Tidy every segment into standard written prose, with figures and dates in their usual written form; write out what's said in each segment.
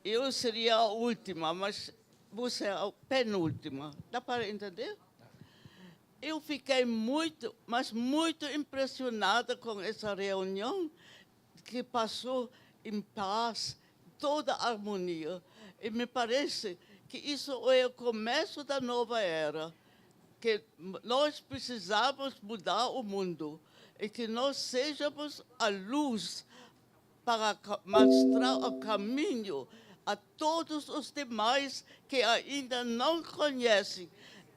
Eu seria a última, mas você é a penúltima. Dá para entender? Eu fiquei muito, mas muito impressionada com essa reunião, que passou em paz, toda a harmonia. E me parece que isso é o começo da nova era, que nós precisamos mudar o mundo e que nós sejamos a luz para mostrar o caminho a todos os demais que ainda não conhecem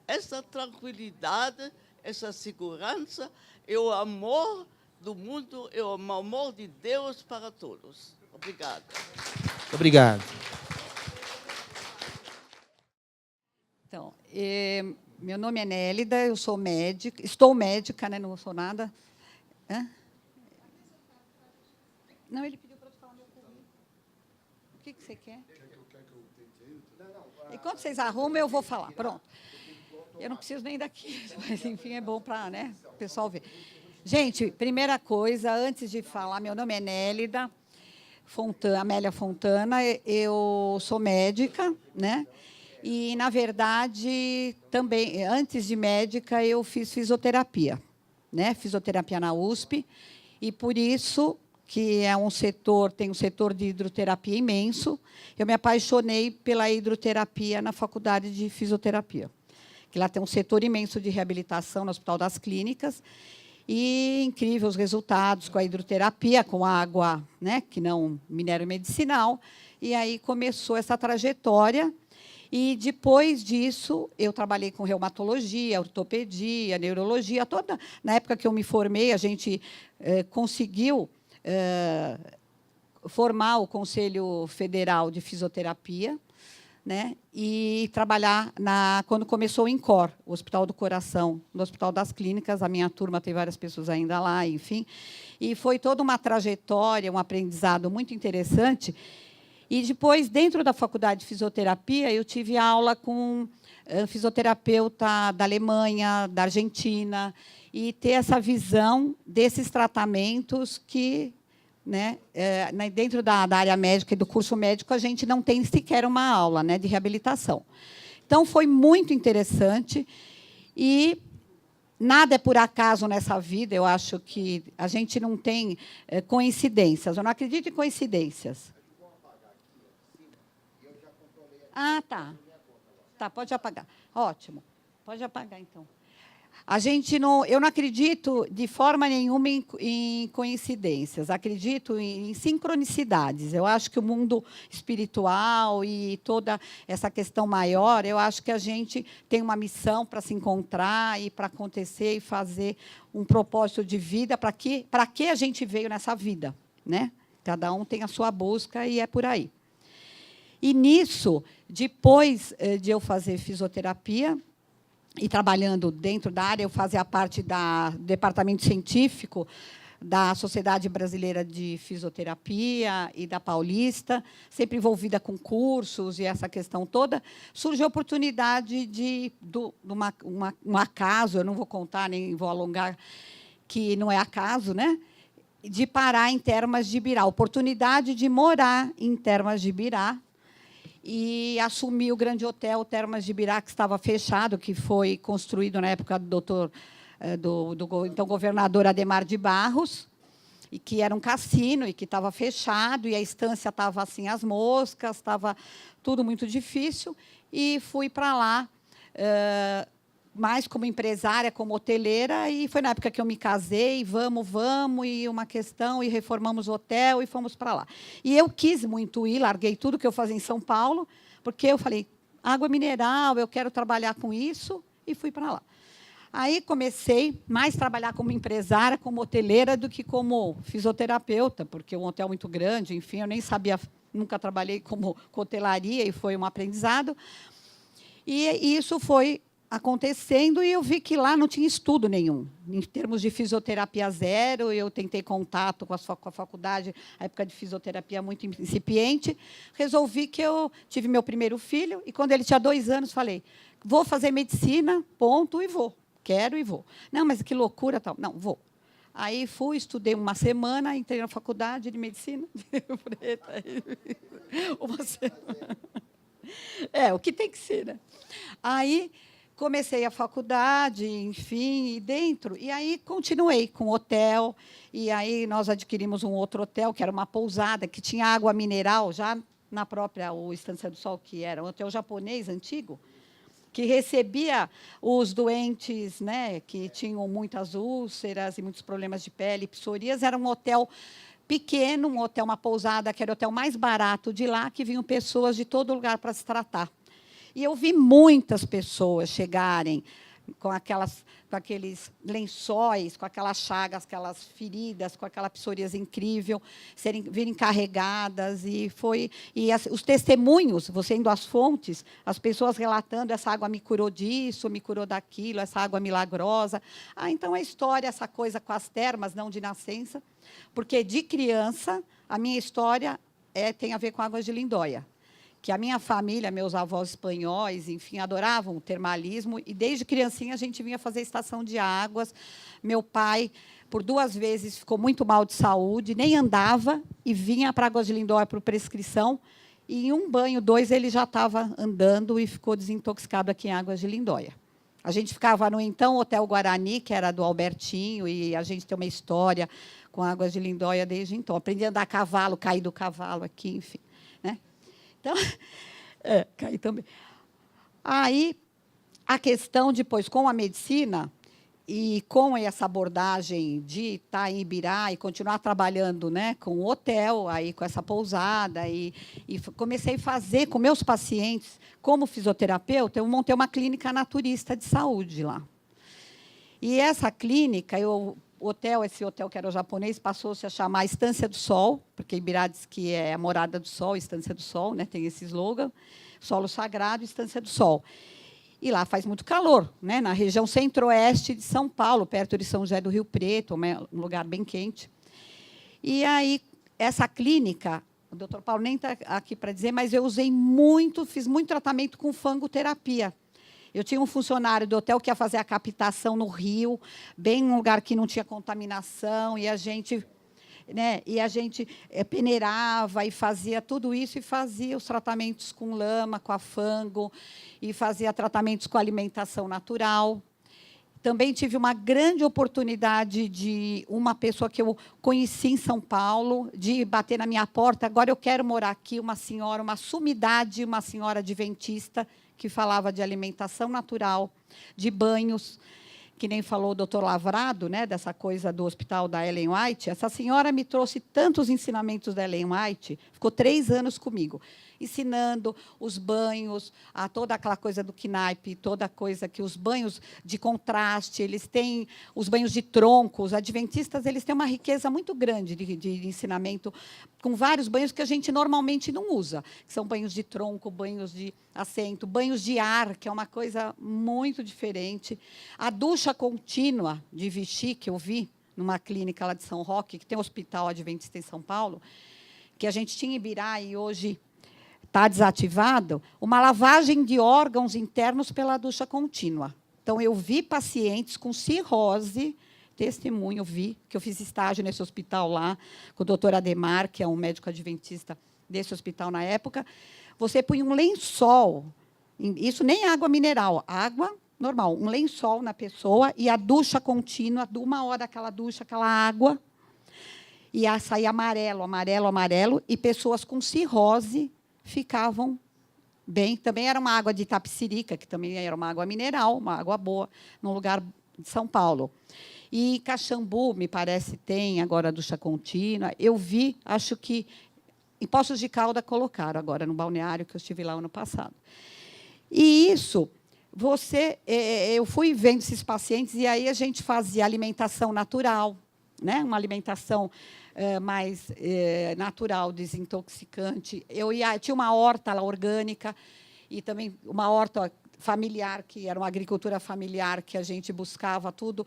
essa tranquilidade, essa segurança e o amor do mundo e o amor de Deus para todos. Obrigada. Obrigado. Então, meu nome é Nélida, eu sou médica, estou médica, né, não sou nada. Hã? Não, ele pediu para eu te falar meu currículo. O que você quer? Enquanto vocês arrumam, eu vou falar. Pronto. Eu não preciso nem daqui, mas, enfim, é bom para, né, o pessoal ver. Gente, primeira coisa, antes de falar, meu nome é Nélida Amélia Fontana, eu sou médica, né? E, na verdade, também, antes de médica, eu fiz fisioterapia, né? Fisioterapia na USP, e por isso que é um setor, tem um setor de hidroterapia imenso. Eu me apaixonei pela hidroterapia na faculdade de fisioterapia, que lá tem um setor imenso de reabilitação no Hospital das Clínicas, e incríveis os resultados com a hidroterapia, com água, né, que não minério medicinal. E aí começou essa trajetória. E, depois disso, eu trabalhei com reumatologia, ortopedia, neurologia. Toda, na época que eu me formei, a gente conseguiu formar o Conselho Federal de Fisioterapia, né, e trabalhar quando começou o INCOR, o Hospital do Coração, no Hospital das Clínicas. A minha turma tem várias pessoas ainda lá, enfim. E foi toda uma trajetória, um aprendizado muito interessante. E depois, dentro da faculdade de fisioterapia, eu tive aula com fisioterapeuta da Alemanha, da Argentina, e ter essa visão desses tratamentos que, né, dentro da área médica e do curso médico, a gente não tem sequer uma aula, né, de reabilitação. Então, foi muito interessante. E nada é por acaso nessa vida. Eu acho que a gente não tem coincidências. Eu não acredito em coincidências. Ah, tá. Tá, pode apagar. Ótimo. Pode apagar, então. Eu não acredito de forma nenhuma em coincidências, acredito em sincronicidades. Eu acho que o mundo espiritual e toda essa questão maior, eu acho que a gente tem uma missão para se encontrar e para acontecer e fazer um propósito de vida. Para que a gente veio nessa vida, né? Cada um tem a sua busca e é por aí. E, nisso, depois de eu fazer fisioterapia, e trabalhando dentro da área, eu fazia parte do departamento científico da Sociedade Brasileira de Fisioterapia e da Paulista, sempre envolvida com cursos e essa questão toda. Surgiu a oportunidade de um acaso, eu não vou contar, nem vou alongar, que não é acaso, né, de parar em Termas de Ibirá, a oportunidade de morar em Termas de Ibirá, e assumi o grande hotel Termas de Ibirá, que estava fechado, que foi construído na época do então governador Adhemar de Barros, e que era um cassino e que estava fechado, e a estância estava assim às moscas, estava tudo muito difícil, e fui para lá mais como empresária, como hoteleira, e foi na época que eu me casei, vamos, e uma questão, e reformamos o hotel, e fomos para lá. E eu quis muito ir, larguei tudo que eu fazia em São Paulo, porque eu falei, água mineral, eu quero trabalhar com isso, e fui para lá. Aí comecei mais a trabalhar como empresária, como hoteleira, do que como fisioterapeuta, porque um hotel muito grande, enfim, eu nem sabia, nunca trabalhei como hotelaria, e foi um aprendizado. E isso foi acontecendo, e eu vi que lá não tinha estudo nenhum. Em termos de fisioterapia zero, eu tentei contato com a faculdade, a época de fisioterapia muito incipiente, resolvi que eu tive meu primeiro filho, e, quando ele tinha 2 anos, falei, vou fazer medicina, ponto, e vou. Quero e vou. Não, mas que loucura, tal. Não, vou. Aí fui, estudei uma semana, entrei na faculdade de medicina. Uma semana. O que tem que ser, né? Aí comecei a faculdade, enfim, e aí continuei com hotel, e aí nós adquirimos um outro hotel, que era uma pousada, que tinha água mineral, já na própria Estância do Sol, que era um hotel japonês antigo, que recebia os doentes, né, que tinham muitas úlceras e muitos problemas de pele, psoríase. Era um hotel pequeno, um hotel, uma pousada, que era o hotel mais barato de lá, que vinham pessoas de todo lugar para se tratar. E eu vi muitas pessoas chegarem com aqueles lençóis, com aquelas chagas, aquelas feridas, com aquela psoríase incrível, virem carregadas. Os testemunhos, você indo às fontes, as pessoas relatando: essa água me curou disso, me curou daquilo, essa água milagrosa. Então, a história, essa coisa com as termas, não de nascença, porque, de criança, a minha história tem a ver com Águas de Lindóia, que a minha família, meus avós espanhóis, enfim, adoravam o termalismo, e desde criancinha a gente vinha fazer estação de águas. Meu pai, por 2 vezes, ficou muito mal de saúde, nem andava, e vinha para Águas de Lindóia por prescrição, e em um banho, 2, ele já estava andando e ficou desintoxicado aqui em Águas de Lindóia. A gente ficava no, então, Hotel Guarani, que era do Albertinho, e a gente tem uma história com Águas de Lindóia desde então. Aprendi a andar a cavalo, caí do cavalo aqui, enfim, né? Então, caí também. Aí, a questão depois, com a medicina, e com essa abordagem de estar em Ibirá e continuar trabalhando, né, com o hotel, aí, com essa pousada, e comecei a fazer com meus pacientes, como fisioterapeuta, eu montei uma clínica naturista de saúde lá. E essa clínica, esse hotel que era o japonês, passou-se a chamar Estância do Sol, porque Ibirá diz que é a morada do sol, Estância do Sol, né, tem esse slogan, solo sagrado, Estância do Sol. E lá faz muito calor, né, na região centro-oeste de São Paulo, perto de São José do Rio Preto, um lugar bem quente. E aí, essa clínica, o doutor Paulo nem está aqui para dizer, mas eu fiz muito tratamento com fungoterapia. Eu tinha um funcionário do hotel que ia fazer a captação no rio, bem num lugar que não tinha contaminação, e a gente, né, peneirava e fazia tudo isso, e fazia os tratamentos com lama, com a fungo, e fazia tratamentos com alimentação natural. Também tive uma grande oportunidade de uma pessoa que eu conheci em São Paulo, de bater na minha porta: agora eu quero morar aqui, uma senhora, uma sumidade, uma senhora adventista, que falava de alimentação natural, de banhos, que nem falou o doutor Lavrado, né, dessa coisa do hospital da Ellen White. Essa senhora me trouxe tantos ensinamentos da Ellen White, ficou 3 anos comigo, ensinando os banhos, toda aquela coisa do Knipe, toda a coisa que os banhos de contraste, eles têm os banhos de tronco. Os adventistas, eles têm uma riqueza muito grande de ensinamento, com vários banhos que a gente normalmente não usa, que são banhos de tronco, banhos de assento, banhos de ar, que é uma coisa muito diferente. A ducha contínua de Vichy, que eu vi numa clínica lá de São Roque, que tem um hospital adventista em São Paulo, que a gente tinha em Ibirá e hoje está desativado, uma lavagem de órgãos internos pela ducha contínua. Então, eu vi pacientes com cirrose, testemunho, que eu fiz estágio nesse hospital lá, com o doutor Ademar, que é um médico adventista desse hospital na época. Você põe um lençol, isso nem água mineral, água normal, um lençol na pessoa, e a ducha contínua, de 1 hora aquela ducha, aquela água, e saía amarelo, amarelo, amarelo, e pessoas com cirrose ficavam bem. Também era uma água de Itapecerica, que também era uma água mineral, uma água boa, num lugar de São Paulo. E Caxambu, me parece, tem agora a ducha contínua. Eu vi, acho que em Poços de Calda colocaram agora, no balneário, que eu estive lá ano passado. E isso, eu fui vendo esses pacientes, e aí a gente fazia alimentação natural, né? Uma alimentação mais natural, desintoxicante. Tinha uma horta lá, orgânica, e também uma horta familiar, que era uma agricultura familiar, que a gente buscava tudo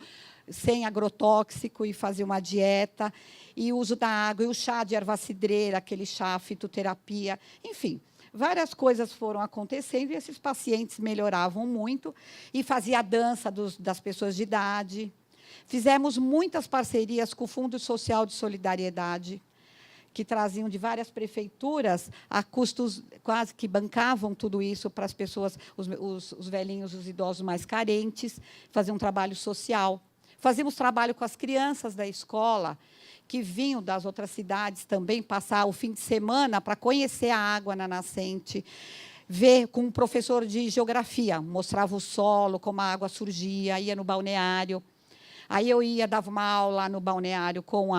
sem agrotóxico e fazia uma dieta, e o uso da água, e o chá de erva cidreira, aquele chá, fitoterapia, enfim. Várias coisas foram acontecendo, e esses pacientes melhoravam muito, e fazia a dança das pessoas de idade. Fizemos muitas parcerias com o Fundo Social de Solidariedade, que traziam de várias prefeituras a custos, quase que bancavam tudo isso para as pessoas, os velhinhos, os idosos mais carentes, faziam um trabalho social. Fazíamos trabalho com as crianças da escola, que vinham das outras cidades também passar o fim de semana para conhecer a água na nascente, ver com um professor de geografia, mostrava o solo, como a água surgia, ia no balneário. Aí eu dava uma aula no balneário com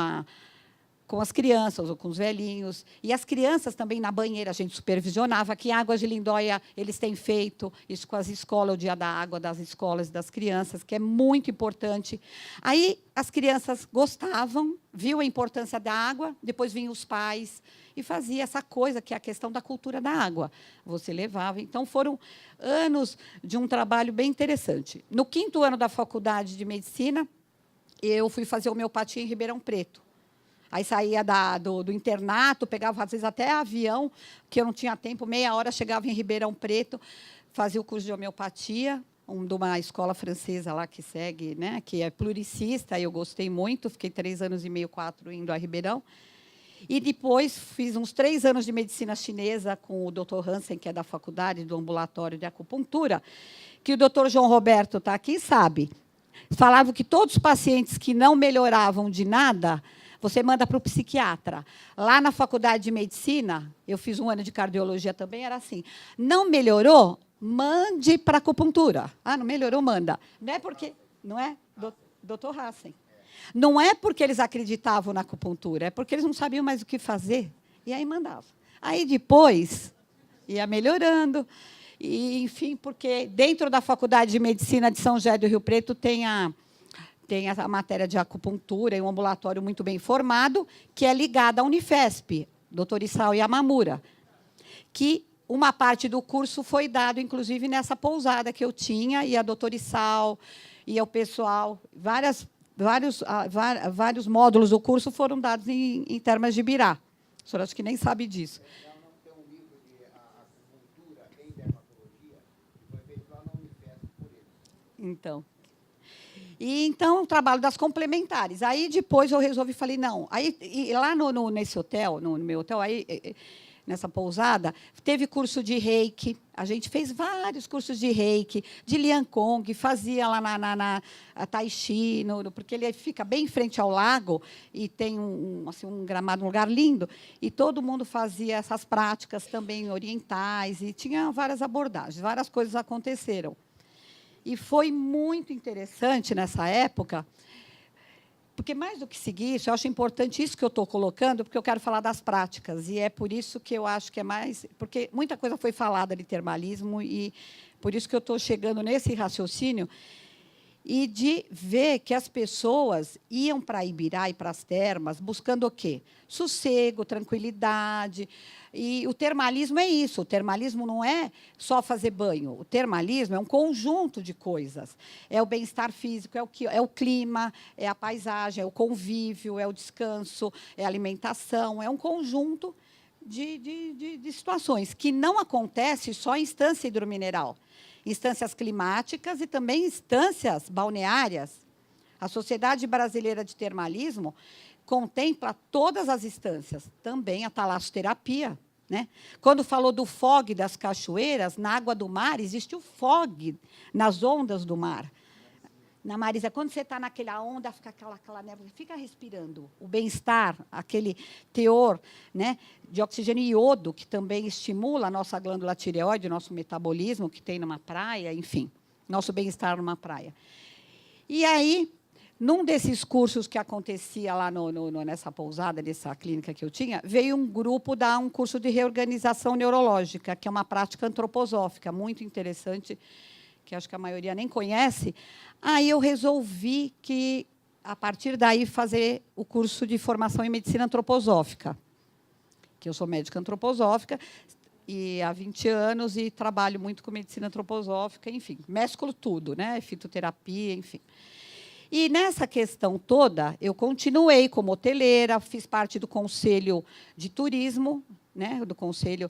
as crianças ou com os velhinhos. E as crianças também na banheira, a gente supervisionava. Aqui em Águas de Lindóia, eles têm feito isso com as escolas, o Dia da Água das escolas e das crianças, que é muito importante. Aí as crianças gostavam, viu a importância da água, depois vinham os pais e fazia essa coisa, que é a questão da cultura da água. Você levava. Então, foram anos de um trabalho bem interessante. No 5º ano da faculdade de medicina, eu fui fazer homeopatia em Ribeirão Preto. Aí saía do internato, pegava, às vezes, até avião, que eu não tinha tempo, meia hora, chegava em Ribeirão Preto, fazia o curso de homeopatia, de uma escola francesa lá que segue, né, que é pluricista, eu gostei muito, fiquei 3 anos e meio, 4, indo a Ribeirão. E depois fiz uns 3 anos de medicina chinesa com o Dr. Hansen, que é da faculdade, do ambulatório de acupuntura, que o Dr. João Roberto está aqui, sabe. Falavam que todos os pacientes que não melhoravam de nada, você manda para o psiquiatra. Lá na faculdade de medicina, eu fiz 1 ano de cardiologia também, era assim. Não melhorou? Mande para a acupuntura. Ah, não melhorou? Manda. Não é porque... Não é? Dr. Hassen. Não é porque eles acreditavam na acupuntura, é porque eles não sabiam mais o que fazer. E aí mandavam. Aí depois ia melhorando. E, enfim, porque dentro da Faculdade de Medicina de São José do Rio Preto tem a matéria de acupuntura e um ambulatório muito bem formado, que é ligada à Unifesp, Dr. Isao Yamamura, que uma parte do curso foi dado, inclusive, nessa pousada que eu tinha, e a doutora Isao, e o pessoal, vários módulos do curso foram dados em Termas de Ibirá. A senhora acho que nem sabe disso. Tem um livro de acupuntura em dermatologia, que foi feito lá na Unifesp por eles. Então... E, então, o trabalho das complementares. Aí, depois, eu resolvi, falei, não. Aí, lá nesse hotel, no meu hotel, aí, nessa pousada, teve curso de reiki. A gente fez vários cursos de reiki, de Lian Kong, fazia lá na Tai Chi, porque ele fica bem em frente ao lago e tem um gramado, um lugar lindo. E todo mundo fazia essas práticas também orientais, e tinha várias abordagens, várias coisas aconteceram. E foi muito interessante nessa época, porque, mais do que seguir isso, eu acho importante isso que eu estou colocando, porque eu quero falar das práticas, e é por isso que eu acho que é mais... Porque muita coisa foi falada de termalismo, e por isso que eu estou chegando nesse raciocínio, e de ver que as pessoas iam para Ibirá e para as termas buscando o quê? Sossego, tranquilidade. E o termalismo é isso. O termalismo não é só fazer banho. O termalismo é um conjunto de coisas. É o bem-estar físico, é o clima, é a paisagem, é o convívio, é o descanso, é a alimentação. É um conjunto de situações que não acontece só em instância hidromineral. Instâncias climáticas e também instâncias balneárias. A Sociedade Brasileira de Termalismo contempla todas as instâncias, também a talassoterapia, né? Quando falou do fog das cachoeiras, na água do mar, existe o fog nas ondas do mar. Na Marisa, quando você está naquela onda, fica aquela névoa, fica respirando o bem-estar, aquele teor, né, de oxigênio e iodo, que também estimula a nossa glândula tireoide, nosso metabolismo, que tem numa praia, enfim, nosso bem-estar numa praia. E aí, num desses cursos que acontecia lá nessa pousada, nessa clínica que eu tinha, veio um grupo dar um curso de reorganização neurológica, que é uma prática antroposófica, muito interessante, que acho que a maioria nem conhece. Aí eu resolvi que, a partir daí, fazer o curso de formação em medicina antroposófica, que eu sou médica antroposófica e há 20 anos e trabalho muito com medicina antroposófica, enfim, mesclo tudo, né? Fitoterapia, enfim. E, nessa questão toda, eu continuei como hoteleira, fiz parte do Conselho de Turismo, né? Do Conselho,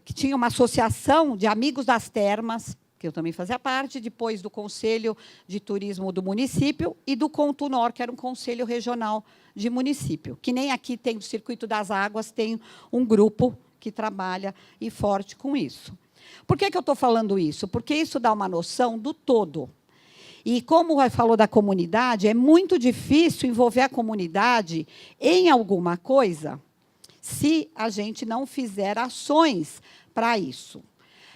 que tinha uma associação de amigos das termas, que eu também fazia parte, depois do Conselho de Turismo do município e do Contunor, que era um conselho regional de município, que nem aqui tem o Circuito das Águas, tem um grupo que trabalha e forte com isso. Por que eu estou falando isso? Porque isso dá uma noção do todo. E, como falou da comunidade, é muito difícil envolver a comunidade em alguma coisa se a gente não fizer ações para isso.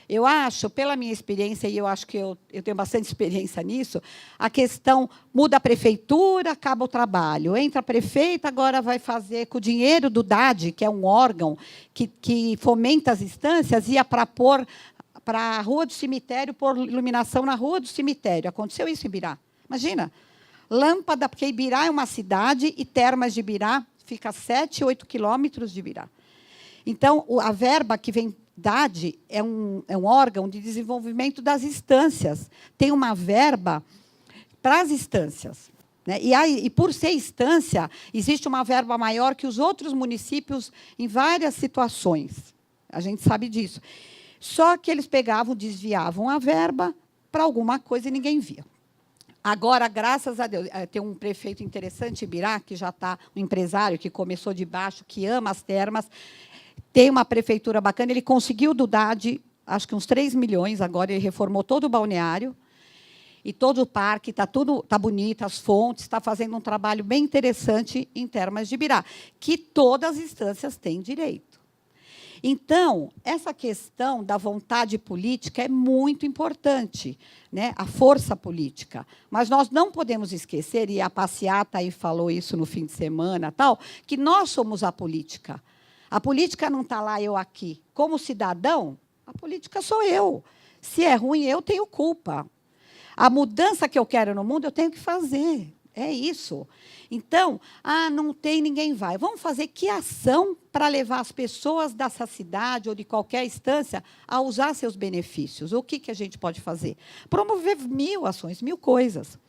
Eu acho, pela minha experiência, e eu acho que eu tenho bastante experiência nisso, a questão muda a prefeitura, acaba o trabalho. Entra a prefeita, agora vai fazer com o dinheiro do DAD, que é um órgão que fomenta as instâncias, ia para a Rua do Cemitério, pôr iluminação na Rua do Cemitério. Aconteceu isso em Ibirá. Imagina, lâmpada, porque Ibirá é uma cidade e Termas de Ibirá fica a 7, 8 quilômetros de Ibirá. Então, a verba que vem DAD é um órgão de desenvolvimento das instâncias. Tem uma verba para as instâncias. Né? E, por ser instância, existe uma verba maior que os outros municípios em várias situações. A gente sabe disso. Só que eles pegavam, desviavam a verba para alguma coisa e ninguém via. Agora, graças a Deus, tem um prefeito interessante, Ibirá, que já está um empresário que começou de baixo, que ama as termas. Tem uma prefeitura bacana, ele conseguiu do DAD, acho que uns 3 milhões, agora ele reformou todo o balneário, e todo o parque, está bonito, as fontes, está fazendo um trabalho bem interessante em Termas de Ibirá, que todas as instâncias têm direito. Então, essa questão da vontade política é muito importante, né? A força política. Mas nós não podemos esquecer, e a passeata aí falou isso no fim de semana, tal, que nós somos a política. A política não está lá, eu aqui. Como cidadão, a política sou eu. Se é ruim, eu tenho culpa. A mudança que eu quero no mundo, eu tenho que fazer. É isso. Então, não tem, ninguém vai. Vamos fazer que ação para levar as pessoas dessa cidade ou de qualquer instância a usar seus benefícios? O que a gente pode fazer? Promover 1000 ações, 1000 coisas.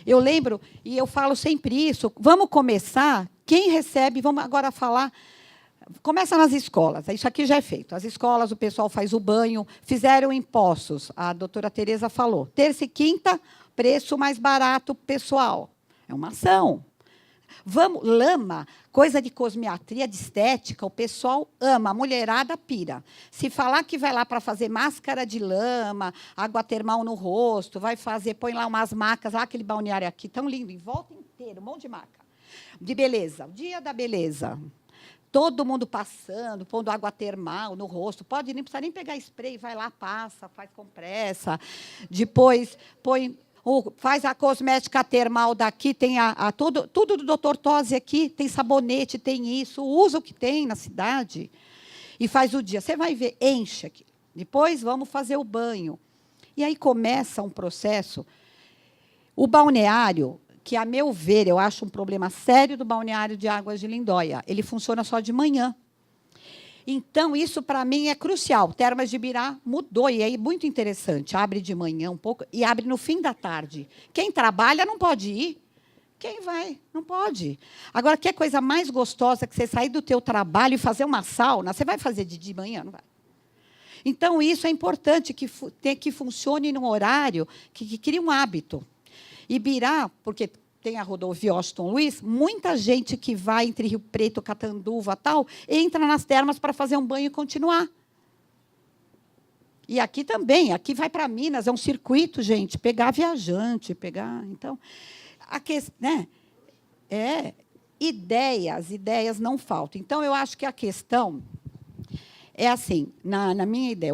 Eu lembro, e eu falo sempre isso, vamos começar, quem recebe, vamos agora falar... Começa nas escolas, isso aqui já é feito. As escolas, o pessoal faz o banho, fizeram impostos, a doutora Tereza falou. Terça e quinta, preço mais barato pessoal. É uma ação. Vamos, lama, coisa de cosmetria, de estética, o pessoal ama, a mulherada pira. Se falar que vai lá para fazer máscara de lama, água termal no rosto, vai fazer, põe lá umas macas, lá aquele balneário aqui, tão lindo, em volta inteira, um monte de maca. De beleza, o dia da beleza. Todo mundo passando, pondo água termal no rosto. Pode, nem precisa nem pegar spray, vai lá, passa, faz compressa. Depois faz a cosmética termal daqui, tem tudo do Dr. Tosi aqui, tem sabonete, tem isso, usa o que tem na cidade. E faz o dia. Você vai ver, enche aqui. Depois vamos fazer o banho. E aí começa um processo. O balneário, que, a meu ver, eu acho um problema sério do balneário de Águas de Lindóia. Ele funciona só de manhã. Então, isso, para mim, é crucial. Termas de Ibirá mudou, e é muito interessante. Abre de manhã um pouco e abre no fim da tarde. Quem trabalha não pode ir. Quem vai? Não pode. Agora, que coisa mais gostosa que você sair do teu trabalho e fazer uma sauna? Você vai fazer de manhã? Não vai. Então, isso é importante, que funcione num horário que crie um hábito. Ibirá, porque tem a rodovia Washington Luiz, muita gente que vai entre Rio Preto, Catanduva, tal, entra nas termas para fazer um banho e continuar. E aqui também, aqui vai para Minas, é um circuito, gente, pegar viajante, pegar... Então, né? Ideias não faltam. Então, eu acho que a questão é assim, na minha ideia,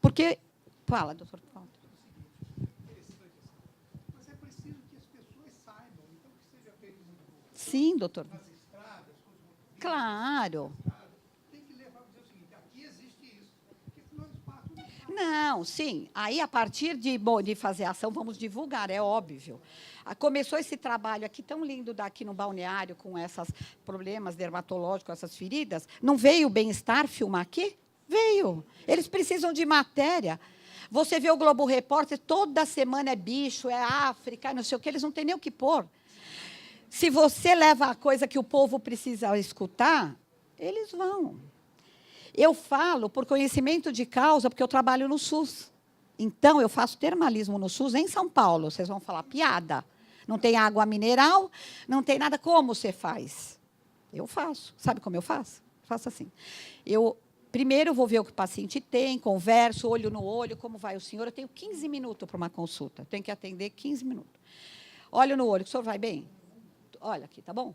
porque... Fala, doutor. Sim, doutor. Nas estradas, claro. Tem que levar para dizer o seguinte, aqui existe isso. Porque nós partimos... Não, sim. Aí, a partir de fazer ação, vamos divulgar, é óbvio. Começou esse trabalho aqui tão lindo daqui no balneário, com esses problemas dermatológicos, essas feridas. Não veio o Bem-Estar filmar aqui? Veio. Eles precisam de matéria. Você vê o Globo Repórter, toda semana é bicho, é África, não sei o quê, eles não têm nem o que pôr. Se você leva a coisa que o povo precisa escutar, eles vão. Eu falo por conhecimento de causa, porque eu trabalho no SUS. Então, eu faço termalismo no SUS em São Paulo. Vocês vão falar, piada. Não tem água mineral, não tem nada. Como você faz? Eu faço. Sabe como eu faço? Faço assim. Primeiro, eu vou ver o que o paciente tem, converso, olho no olho, como vai o senhor. Eu tenho 15 minutos para uma consulta. Tenho que atender 15 minutos. Olho no olho, o senhor vai bem? Olha aqui, tá bom?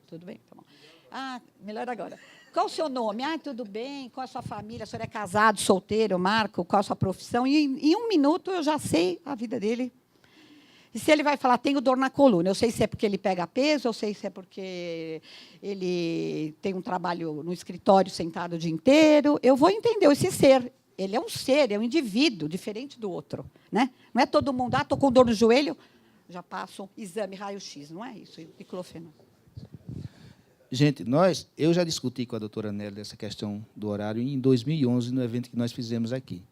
Tudo bem? Tá bom. Ah, melhor agora. Qual o seu nome? Ah, tudo bem. Qual a sua família? O senhor é casado, solteiro, Marco? Qual a sua profissão? E em 1 minuto eu já sei a vida dele. E se ele vai falar, tenho dor na coluna, eu sei se é porque ele pega peso, eu sei se é porque ele tem um trabalho no escritório sentado o dia inteiro. Eu vou entender esse ser. Ele é um ser, é um indivíduo, diferente do outro. Né? Não é todo mundo, estou com dor no joelho, já passo um exame raio-x, não é isso, diclofenac. Gente, eu já discuti com a doutora Nelly essa questão do horário em 2011, no evento que nós fizemos aqui.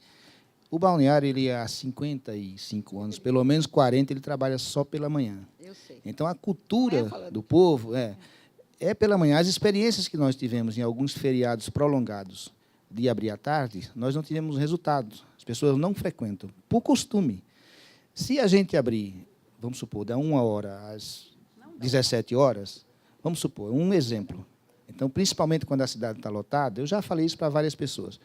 O balneário, ele há 55 anos, pelo menos 40, ele trabalha só pela manhã. Eu sei. Então, a cultura do povo é pela manhã. As experiências que nós tivemos em alguns feriados prolongados de abrir à tarde, nós não tivemos resultados. As pessoas não frequentam, por costume. Se a gente abrir, vamos supor, da 1 hora às 17 horas, vamos supor, um exemplo. Então, principalmente quando a cidade está lotada, eu já falei isso para várias pessoas.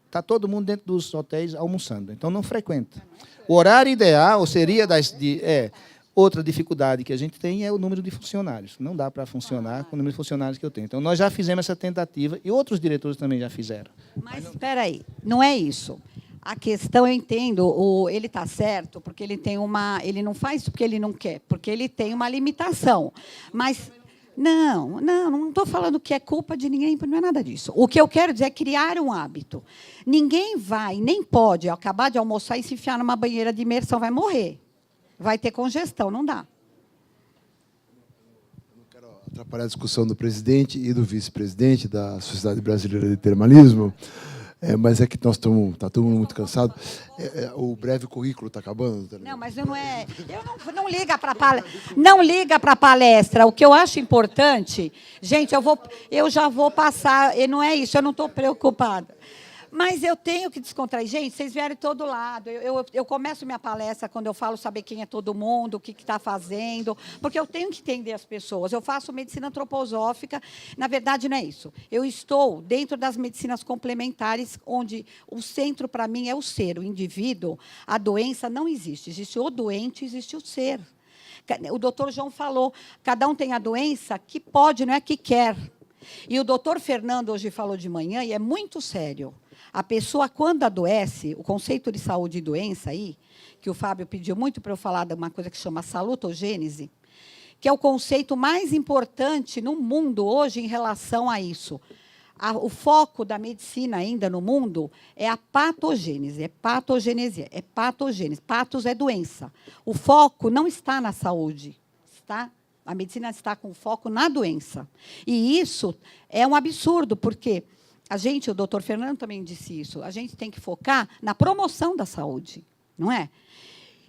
Está todo mundo dentro dos hotéis almoçando, então não frequenta. O horário ideal seria outra dificuldade que a gente tem é o número de funcionários. Não dá para funcionar com o número de funcionários que eu tenho. Então, nós já fizemos essa tentativa e outros diretores também já fizeram. Mas espera aí, não é isso. A questão, eu entendo, ele está certo, porque ele tem ele não faz porque ele não quer, porque ele tem uma limitação. Mas não estou falando que é culpa de ninguém, não é nada disso. O que eu quero dizer é criar um hábito. Ninguém vai, nem pode, acabar de almoçar e se enfiar numa banheira de imersão, vai morrer. Vai ter congestão, não dá. Eu não quero atrapalhar a discussão do presidente e do vice-presidente da Sociedade Brasileira de Termalismo, mas é que nós está todo mundo muito cansado. O breve currículo está acabando, doutora? Não, mas não é. Não liga para não liga para a palestra. O que eu acho importante, gente, eu já vou passar. E não é isso. Eu não estou preocupada. Mas eu tenho que descontrair. Gente, vocês vieram de todo lado. Eu começo minha palestra quando eu falo saber quem é todo mundo, o que está fazendo, porque eu tenho que entender as pessoas. Eu faço medicina antroposófica. Na verdade, não é isso. Eu estou dentro das medicinas complementares, onde o centro, para mim, é o ser, o indivíduo. A doença não existe. Existe o doente, existe o ser. O doutor João falou, cada um tem a doença que pode, não é que quer. E o doutor Fernando hoje falou de manhã, e é muito sério. A pessoa, quando adoece, o conceito de saúde e doença aí, que o Fábio pediu muito para eu falar de uma coisa que chama salutogênese, que é o conceito mais importante no mundo hoje em relação a isso. O foco da medicina ainda no mundo é a patogênese, é patogênese. Patos é doença. O foco não está na saúde, a medicina está com foco na doença. E isso é um absurdo, porque o doutor Fernando também disse isso, a gente tem que focar na promoção da saúde, não é?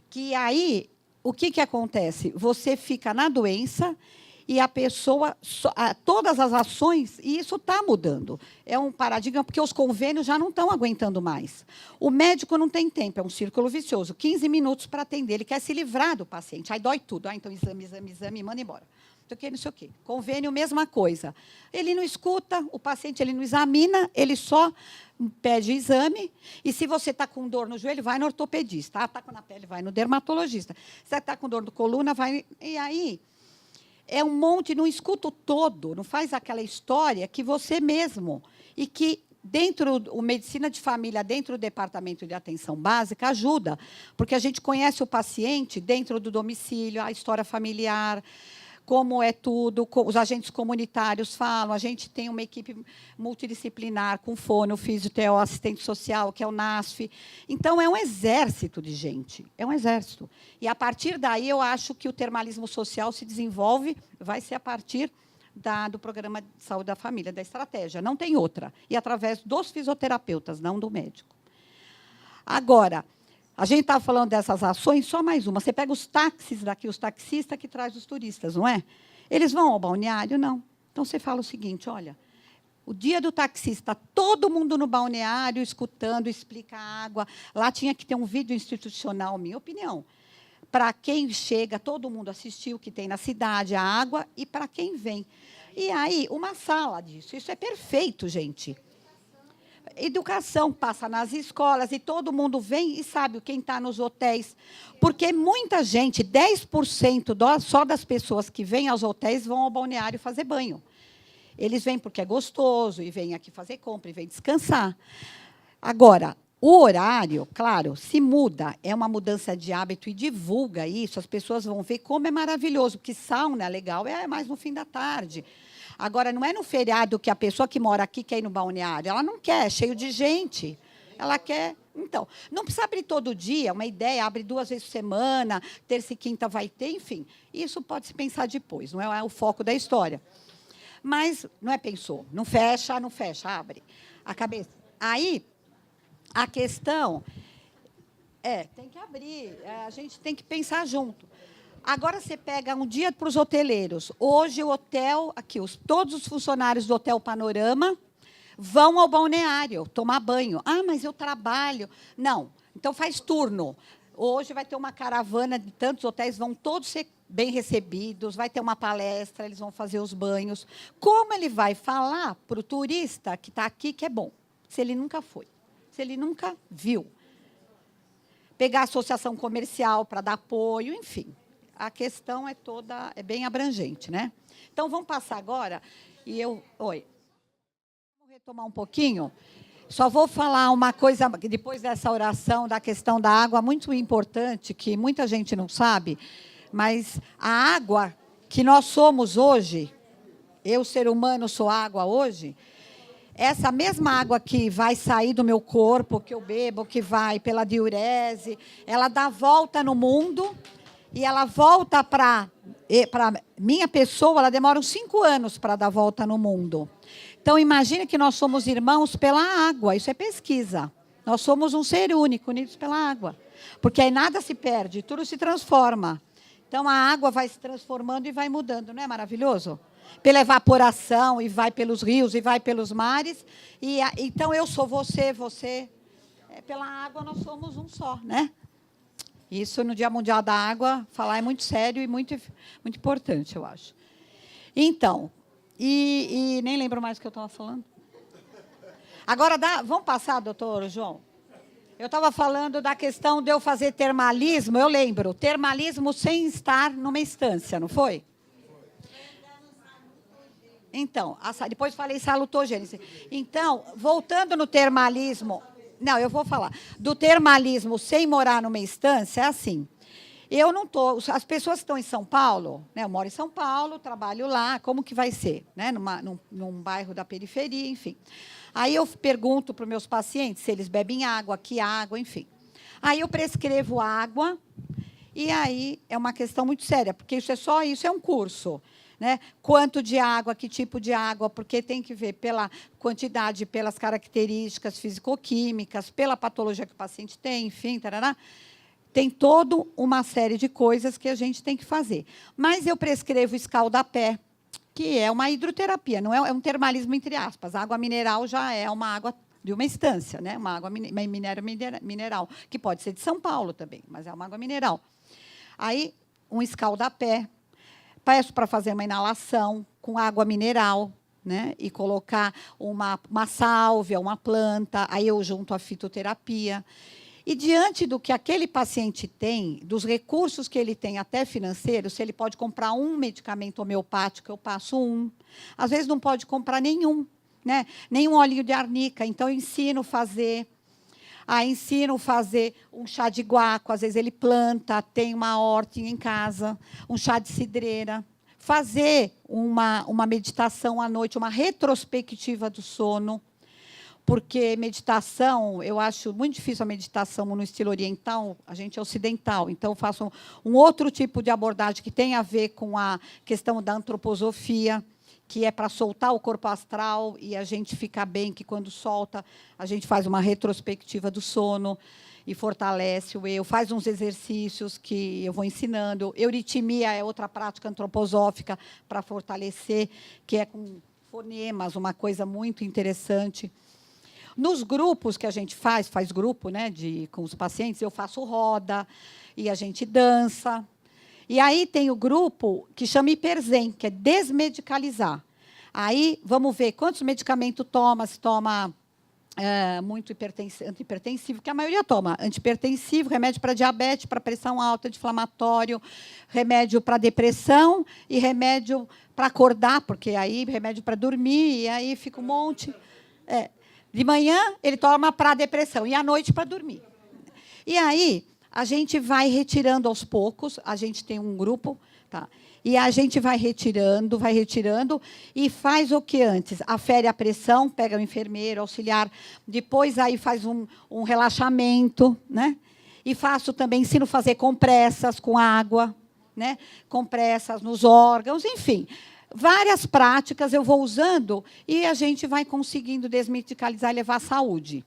Que aí, o que acontece? Você fica na doença e a pessoa, todas as ações, e isso está mudando. É um paradigma, porque os convênios já não estão aguentando mais. O médico não tem tempo, é um círculo vicioso, 15 minutos para atender, ele quer se livrar do paciente, aí dói tudo, então exame, manda embora. Não sei o quê. Convênio, mesma coisa. Ele não escuta, o paciente ele não examina, ele só pede exame. E se você está com dor no joelho, vai no ortopedista. Está com na pele, vai no dermatologista. Se você está com dor no coluna, vai. E aí, é um monte, não escuta o todo, não faz aquela história que você mesmo. E que dentro o medicina de família, dentro do departamento de atenção básica, ajuda. Porque a gente conhece o paciente dentro do domicílio, a história familiar, como é tudo, os agentes comunitários falam, a gente tem uma equipe multidisciplinar com fono, fisioterapeuta, assistente social, que é o NASF. Então, é um exército de gente, é um exército. E, a partir daí, eu acho que o termalismo social se desenvolve, vai ser a partir do programa de saúde da família, da estratégia, não tem outra. E através dos fisioterapeutas, não do médico. Agora, a gente estava falando dessas ações, só mais uma. Você pega os táxis daqui, os taxistas que trazem os turistas, não é? Eles vão ao balneário? Não. Então, você fala o seguinte, olha, O dia do taxista, todo mundo no balneário escutando, explica a água. Lá tinha que ter um vídeo institucional, minha opinião. Para quem chega, todo mundo assistiu o que tem na cidade, a água, e para quem vem. E aí, uma sala disso. Isso é perfeito, gente. Educação passa nas escolas e todo mundo vem e sabe quem está nos hotéis. Porque muita gente, 10% só das pessoas que vêm aos hotéis vão ao balneário fazer banho. Eles vêm porque é gostoso, e vêm aqui fazer compra, e vêm descansar. Agora, o horário, claro, se muda, é uma mudança de hábito e divulga isso, as pessoas vão ver como é maravilhoso, porque sauna é legal, é mais no fim da tarde. Agora, não é no feriado que a pessoa que mora aqui quer ir no balneário, ela não quer, é cheio de gente. Ela quer. Então, não precisa abrir todo dia, uma ideia, abre 2 vezes por semana, terça e quinta vai ter, enfim. Isso pode se pensar depois, não é o foco da história. Mas não é pensou, não fecha, abre a cabeça. Aí, a questão tem que abrir, a gente tem que pensar junto. Agora você pega um dia para os hoteleiros. Hoje o hotel, aqui, todos os funcionários do Hotel Panorama vão ao balneário tomar banho. Ah, mas eu trabalho. Não, então faz turno. Hoje vai ter uma caravana de tantos hotéis, vão todos ser bem recebidos, vai ter uma palestra, eles vão fazer os banhos. Como ele vai falar para o turista que está aqui que é bom, se ele nunca foi, se ele nunca viu? Pegar a associação comercial para dar apoio, enfim. A questão é bem abrangente, né? Então, vamos passar agora, Vamos retomar um pouquinho. Só vou falar uma coisa, depois dessa oração, da questão da água, muito importante, que muita gente não sabe, mas a água que nós somos hoje, eu, ser humano, sou água hoje, essa mesma água que vai sair do meu corpo, que eu bebo, que vai pela diurese, ela dá volta no mundo e ela volta para minha pessoa, ela demora uns 5 anos para dar volta no mundo. Então, imagine que nós somos irmãos pela água, isso é pesquisa. Nós somos um ser único, unidos pela água. Porque aí nada se perde, tudo se transforma. Então, a água vai se transformando e vai mudando, não é maravilhoso? Pela evaporação, e vai pelos rios, e vai pelos mares. Então, eu sou você. Pela água, nós somos um só, né? Isso, no Dia Mundial da Água, falar é muito sério e muito, muito importante, eu acho. Então, e nem lembro mais o que eu estava falando. Agora, vamos passar, doutor João? Eu estava falando da questão de eu fazer termalismo, eu lembro, termalismo sem estar numa instância, não foi? Então, depois falei salutogênese. Então, voltando no termalismo, não, eu vou falar, do termalismo sem morar numa instância, é assim, eu não estou, as pessoas que estão em São Paulo, né, eu moro em São Paulo, trabalho lá, como que vai ser? Né, num bairro da periferia, enfim. Aí eu pergunto para os meus pacientes se eles bebem água, que água, enfim. Aí eu prescrevo água, e aí é uma questão muito séria, porque isso é um curso. Né? Quanto de água, que tipo de água, porque tem que ver pela quantidade, pelas características fisicoquímicas, pela patologia que o paciente tem, enfim, tarará. Tem toda uma série de coisas que a gente tem que fazer. Mas eu prescrevo escaldapé, que é uma hidroterapia, não é um termalismo entre aspas. A água mineral já é uma água de uma instância, né? Uma água mineral, que pode ser de São Paulo também, mas é uma água mineral. Aí, um escaldapé. Peço para fazer uma inalação com água mineral, né? E colocar uma sálvia, uma planta, aí eu junto a fitoterapia. E diante do que aquele paciente tem, dos recursos que ele tem, até financeiros, se ele pode comprar um medicamento homeopático, eu passo um. Às vezes não pode comprar nenhum, né? Nenhum olhinho de arnica, então eu ensino a fazer. Ensino a fazer um chá de guaco, às vezes ele planta, tem uma hortinha em casa, um chá de cidreira. Fazer uma meditação à noite, uma retrospectiva do sono, porque meditação, eu acho muito difícil a meditação no estilo oriental, a gente é ocidental, então eu faço um outro tipo de abordagem que tem a ver com a questão da antroposofia, que é para soltar o corpo astral e a gente ficar bem, que quando solta, a gente faz uma retrospectiva do sono e fortalece o eu, faz uns exercícios que eu vou ensinando. Euritmia é outra prática antroposófica para fortalecer, que é com fonemas, uma coisa muito interessante. Nos grupos que a gente faz grupo, né, com os pacientes, eu faço roda e a gente dança. E aí tem o grupo que chama Hiperzen, que é desmedicalizar. Aí vamos ver quantos medicamentos toma, se toma muito antihipertensivo, que a maioria toma antihipertensivo, remédio para diabetes, para pressão alta, anti-inflamatório, remédio para depressão e remédio para acordar, porque aí remédio para dormir, e aí fica um monte. De manhã, ele toma para depressão, e à noite para dormir. E aí, a gente vai retirando aos poucos, a gente tem um grupo, tá? E a gente vai retirando, e faz o que antes? Afere a pressão, pega o enfermeiro, auxiliar, depois aí faz um relaxamento, né? E faço também, ensino a fazer compressas com água, né? Compressas nos órgãos, enfim. Várias práticas eu vou usando e a gente vai conseguindo desmedicalizar e levar à saúde.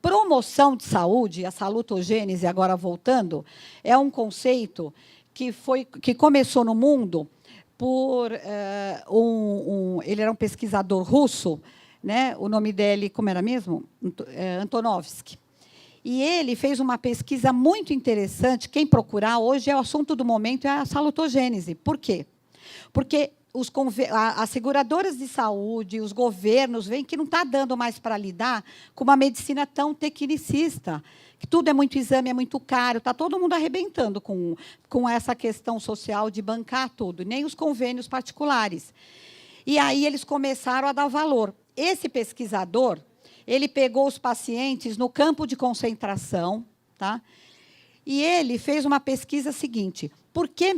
Promoção de saúde, a salutogênese, agora voltando, é um conceito que começou no mundo por ele era um pesquisador russo, né? O nome dele, como era mesmo? Antonovsky. E ele fez uma pesquisa muito interessante. Quem procurar, hoje é o assunto do momento, é a salutogênese. Por quê? Porque as seguradoras de saúde, os governos, veem que não está dando mais para lidar com uma medicina tão tecnicista, que tudo é muito exame, é muito caro, está todo mundo arrebentando com essa questão social de bancar tudo, nem os convênios particulares. E aí eles começaram a dar valor. Esse pesquisador, ele pegou os pacientes no campo de concentração, tá? E ele fez uma pesquisa seguinte: porque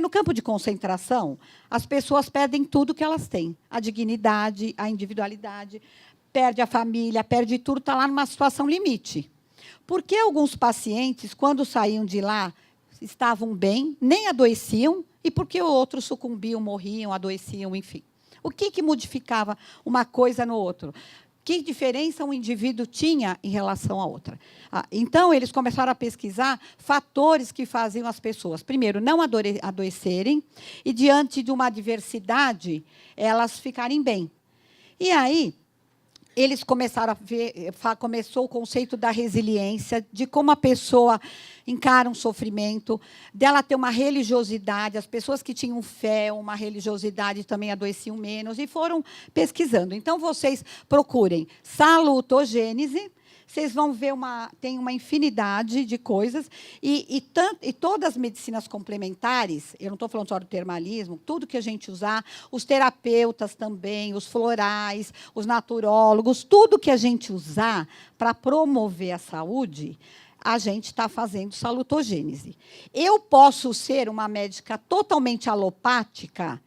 no campo de concentração, as pessoas perdem tudo que elas têm, a dignidade, a individualidade, perde a família, perde tudo, está lá numa situação limite. Por que alguns pacientes, quando saíam de lá, estavam bem, nem adoeciam, e por que outros sucumbiam, morriam, adoeciam, enfim? O que modificava uma coisa no outro? Que diferença um indivíduo tinha em relação à outra? Então, eles começaram a pesquisar fatores que faziam as pessoas, primeiro, não adoecerem, e, diante de uma adversidade, elas ficarem bem. E aí, eles começaram a ver, começou o conceito da resiliência, de como a pessoa encara um sofrimento, dela ter uma religiosidade, as pessoas que tinham fé, uma religiosidade também adoeciam menos, e foram pesquisando. Então, vocês procurem salutogênese, vocês vão ver tem uma infinidade de coisas, e todas as medicinas complementares, eu não estou falando só do termalismo, tudo que a gente usar, os terapeutas também, os florais, os naturólogos, tudo que a gente usar para promover a saúde, a gente está fazendo salutogênese. Eu posso ser uma médica totalmente alopática,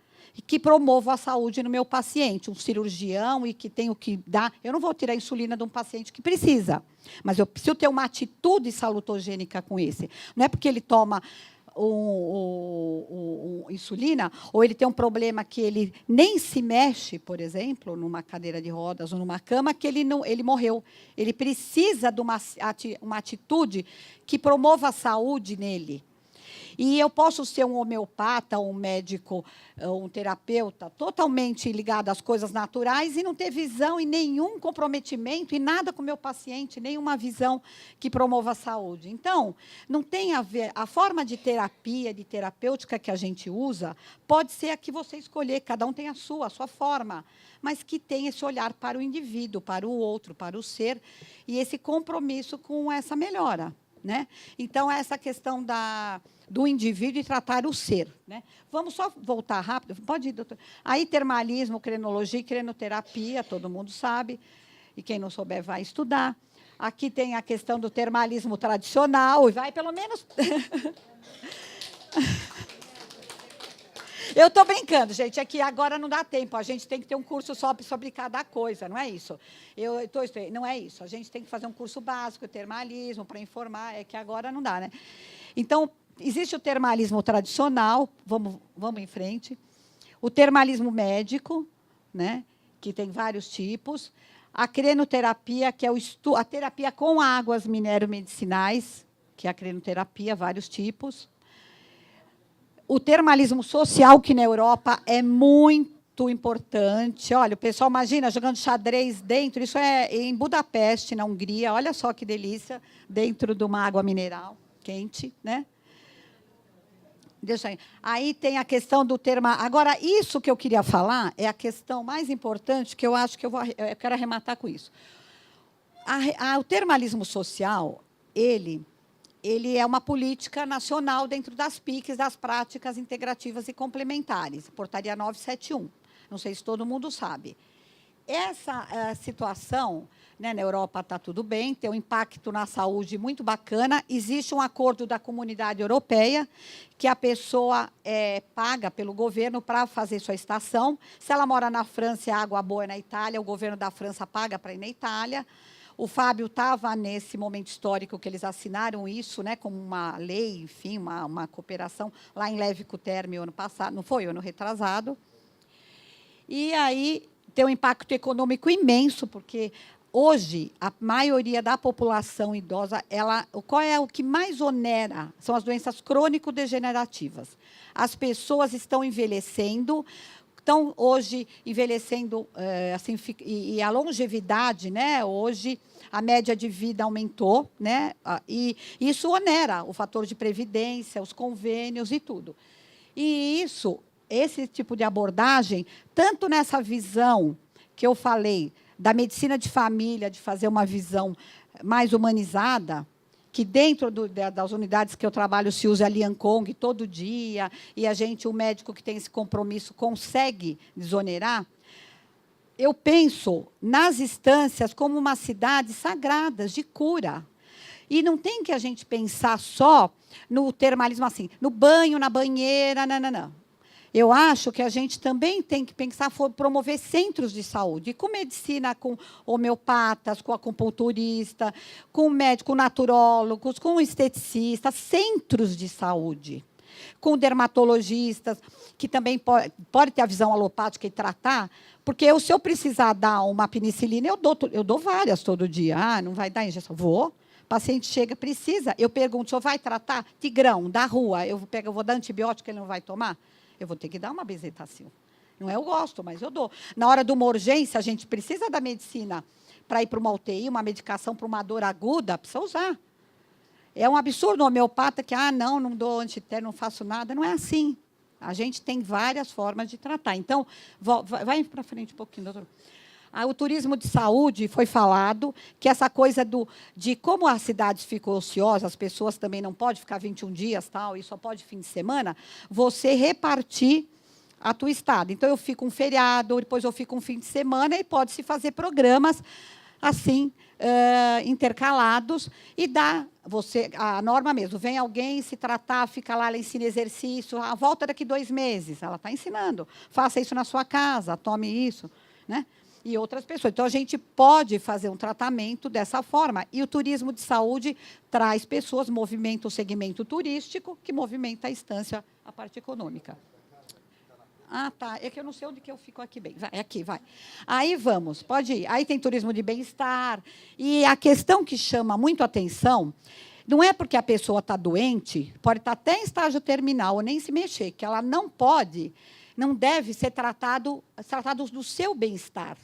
que promova a saúde no meu paciente, um cirurgião e que tenho que dar. Eu não vou tirar a insulina de um paciente que precisa, mas eu preciso ter uma atitude salutogênica com esse. Não é porque ele toma insulina, ou ele tem um problema que ele nem se mexe, por exemplo, numa cadeira de rodas ou numa cama, que ele morreu. Ele precisa de uma atitude que promova a saúde nele. E eu posso ser um homeopata, um médico, um terapeuta totalmente ligado às coisas naturais e não ter visão e nenhum comprometimento e nada com o meu paciente, nenhuma visão que promova a saúde. Então, não tem a ver. A forma de terapia, de terapêutica que a gente usa, pode ser a que você escolher, cada um tem a sua forma, mas que tem esse olhar para o indivíduo, para o outro, para o ser, e esse compromisso com essa melhora. Né? Então, essa questão do indivíduo e tratar o ser. Né? Vamos só voltar rápido? Pode ir, doutor. Aí, termalismo, crenologia e crenoterapia, todo mundo sabe, e quem não souber vai estudar. Aqui tem a questão do termalismo tradicional, e vai pelo menos... Eu estou brincando, gente, é que agora não dá tempo, a gente tem que ter um curso só sobre cada coisa, não é isso? Não é isso, a gente tem que fazer um curso básico, termalismo, para informar, é que agora não dá, né? Então, existe o termalismo tradicional, vamos em frente, o termalismo médico, né, que tem vários tipos, a crenoterapia, que é a terapia com águas minero-medicinais, que é a crenoterapia, vários tipos. O termalismo social, que na Europa é muito muito importante. Olha, o pessoal imagina jogando xadrez dentro, isso é em Budapeste, na Hungria, olha só que delícia, dentro de uma água mineral quente, né? Deixa aí. Aí tem a questão do termo. Agora, isso que eu queria falar é a questão mais importante, que eu acho que eu quero arrematar com isso. O termalismo social, ele é uma política nacional dentro das PICs, das práticas integrativas e complementares, portaria 971. Não sei se todo mundo sabe. Essa situação, né, na Europa está tudo bem, tem um impacto na saúde muito bacana. Existe um acordo da Comunidade Europeia que a pessoa paga pelo governo para fazer sua estação. Se ela mora na França e a água boa é na Itália, o governo da França paga para ir na Itália. O Fábio estava nesse momento histórico que eles assinaram isso, né, como uma lei, enfim, uma cooperação, lá em Lévico Terme, ano passado, não foi? Ano retrasado. E aí tem um impacto econômico imenso, porque hoje a maioria da população idosa, qual é o que mais onera? São as doenças crônico-degenerativas. As pessoas estão envelhecendo, estão hoje envelhecendo, assim, e a longevidade, né? Hoje a média de vida aumentou, né? E isso onera o fator de previdência, os convênios e tudo. E esse tipo de abordagem, tanto nessa visão que eu falei da medicina de família, de fazer uma visão mais humanizada, que dentro das unidades que eu trabalho se usa a Lian Kong todo dia, e o médico que tem esse compromisso, consegue desonerar. Eu penso nas instâncias como umas cidades sagradas de cura. E não tem que a gente pensar só no termalismo assim, no banho, na banheira, não. Eu acho que a gente também tem que pensar promover centros de saúde, com medicina, com homeopatas, com acupunturista, com médico, com naturólogos, com esteticistas, centros de saúde, com dermatologistas, que também pode ter a visão alopática e tratar, porque se eu precisar dar uma penicilina, eu dou várias todo dia. Ah, não vai dar injeção? Vou. O paciente chega, precisa. Eu pergunto, o senhor vai tratar? Tigrão, da rua, eu vou dar antibiótico, ele não vai tomar? Eu vou ter que dar uma bezetacil. Não é eu gosto, mas eu dou. Na hora de uma urgência, a gente precisa da medicina para ir para uma UTI, uma medicação para uma dor aguda, precisa usar. É um absurdo o homeopata que, não dou antitérmico, não faço nada. Não é assim. A gente tem várias formas de tratar. Então, vai para frente um pouquinho, doutor. O turismo de saúde foi falado, que essa coisa de como as cidades ficam ociosas, as pessoas também não podem ficar 21 dias, tal, e só pode fim de semana, você repartir a tua estada. Então, eu fico um feriado, depois eu fico um fim de semana, e pode-se fazer programas assim, intercalados, e dá a norma mesmo. Vem alguém se tratar, fica lá, ela ensina exercício, a volta daqui 2 meses, ela está ensinando. Faça isso na sua casa, tome isso, né? E outras pessoas. Então, a gente pode fazer um tratamento dessa forma. E o turismo de saúde traz pessoas, movimenta o segmento turístico, que movimenta a instância, a parte econômica. Tá. É que eu não sei onde que eu fico aqui bem. Vai, aqui, vai. Aí vamos, pode ir. Aí tem turismo de bem-estar. E a questão que chama muito atenção não é porque a pessoa está doente, pode estar até em estágio terminal, ou nem se mexer, que ela não deve ser tratado do seu bem-estar.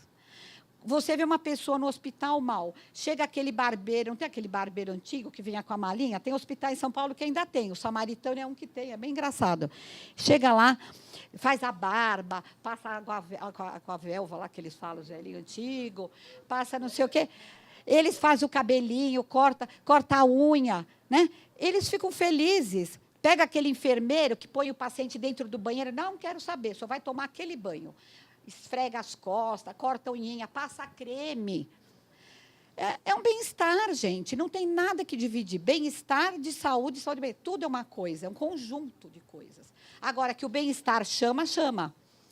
Você vê uma pessoa no hospital mal, chega aquele barbeiro, não tem aquele barbeiro antigo que vinha com a malinha? Tem hospital em São Paulo que ainda tem, o Samaritano é um que tem, é bem engraçado. Chega lá, faz a barba, passa com a velva lá que eles falam, velhinho antigo, passa não sei o quê. Eles fazem o cabelinho, corta a unha, né? Eles ficam felizes. Pega aquele enfermeiro que põe o paciente dentro do banheiro, não quero saber, só vai tomar aquele banho. Esfrega as costas, corta a unhinha, passa creme. É um bem-estar, gente. Não tem nada que dividir. Bem-estar de saúde, saúde bem. Tudo é uma coisa, é um conjunto de coisas. Agora, que o bem-estar chama.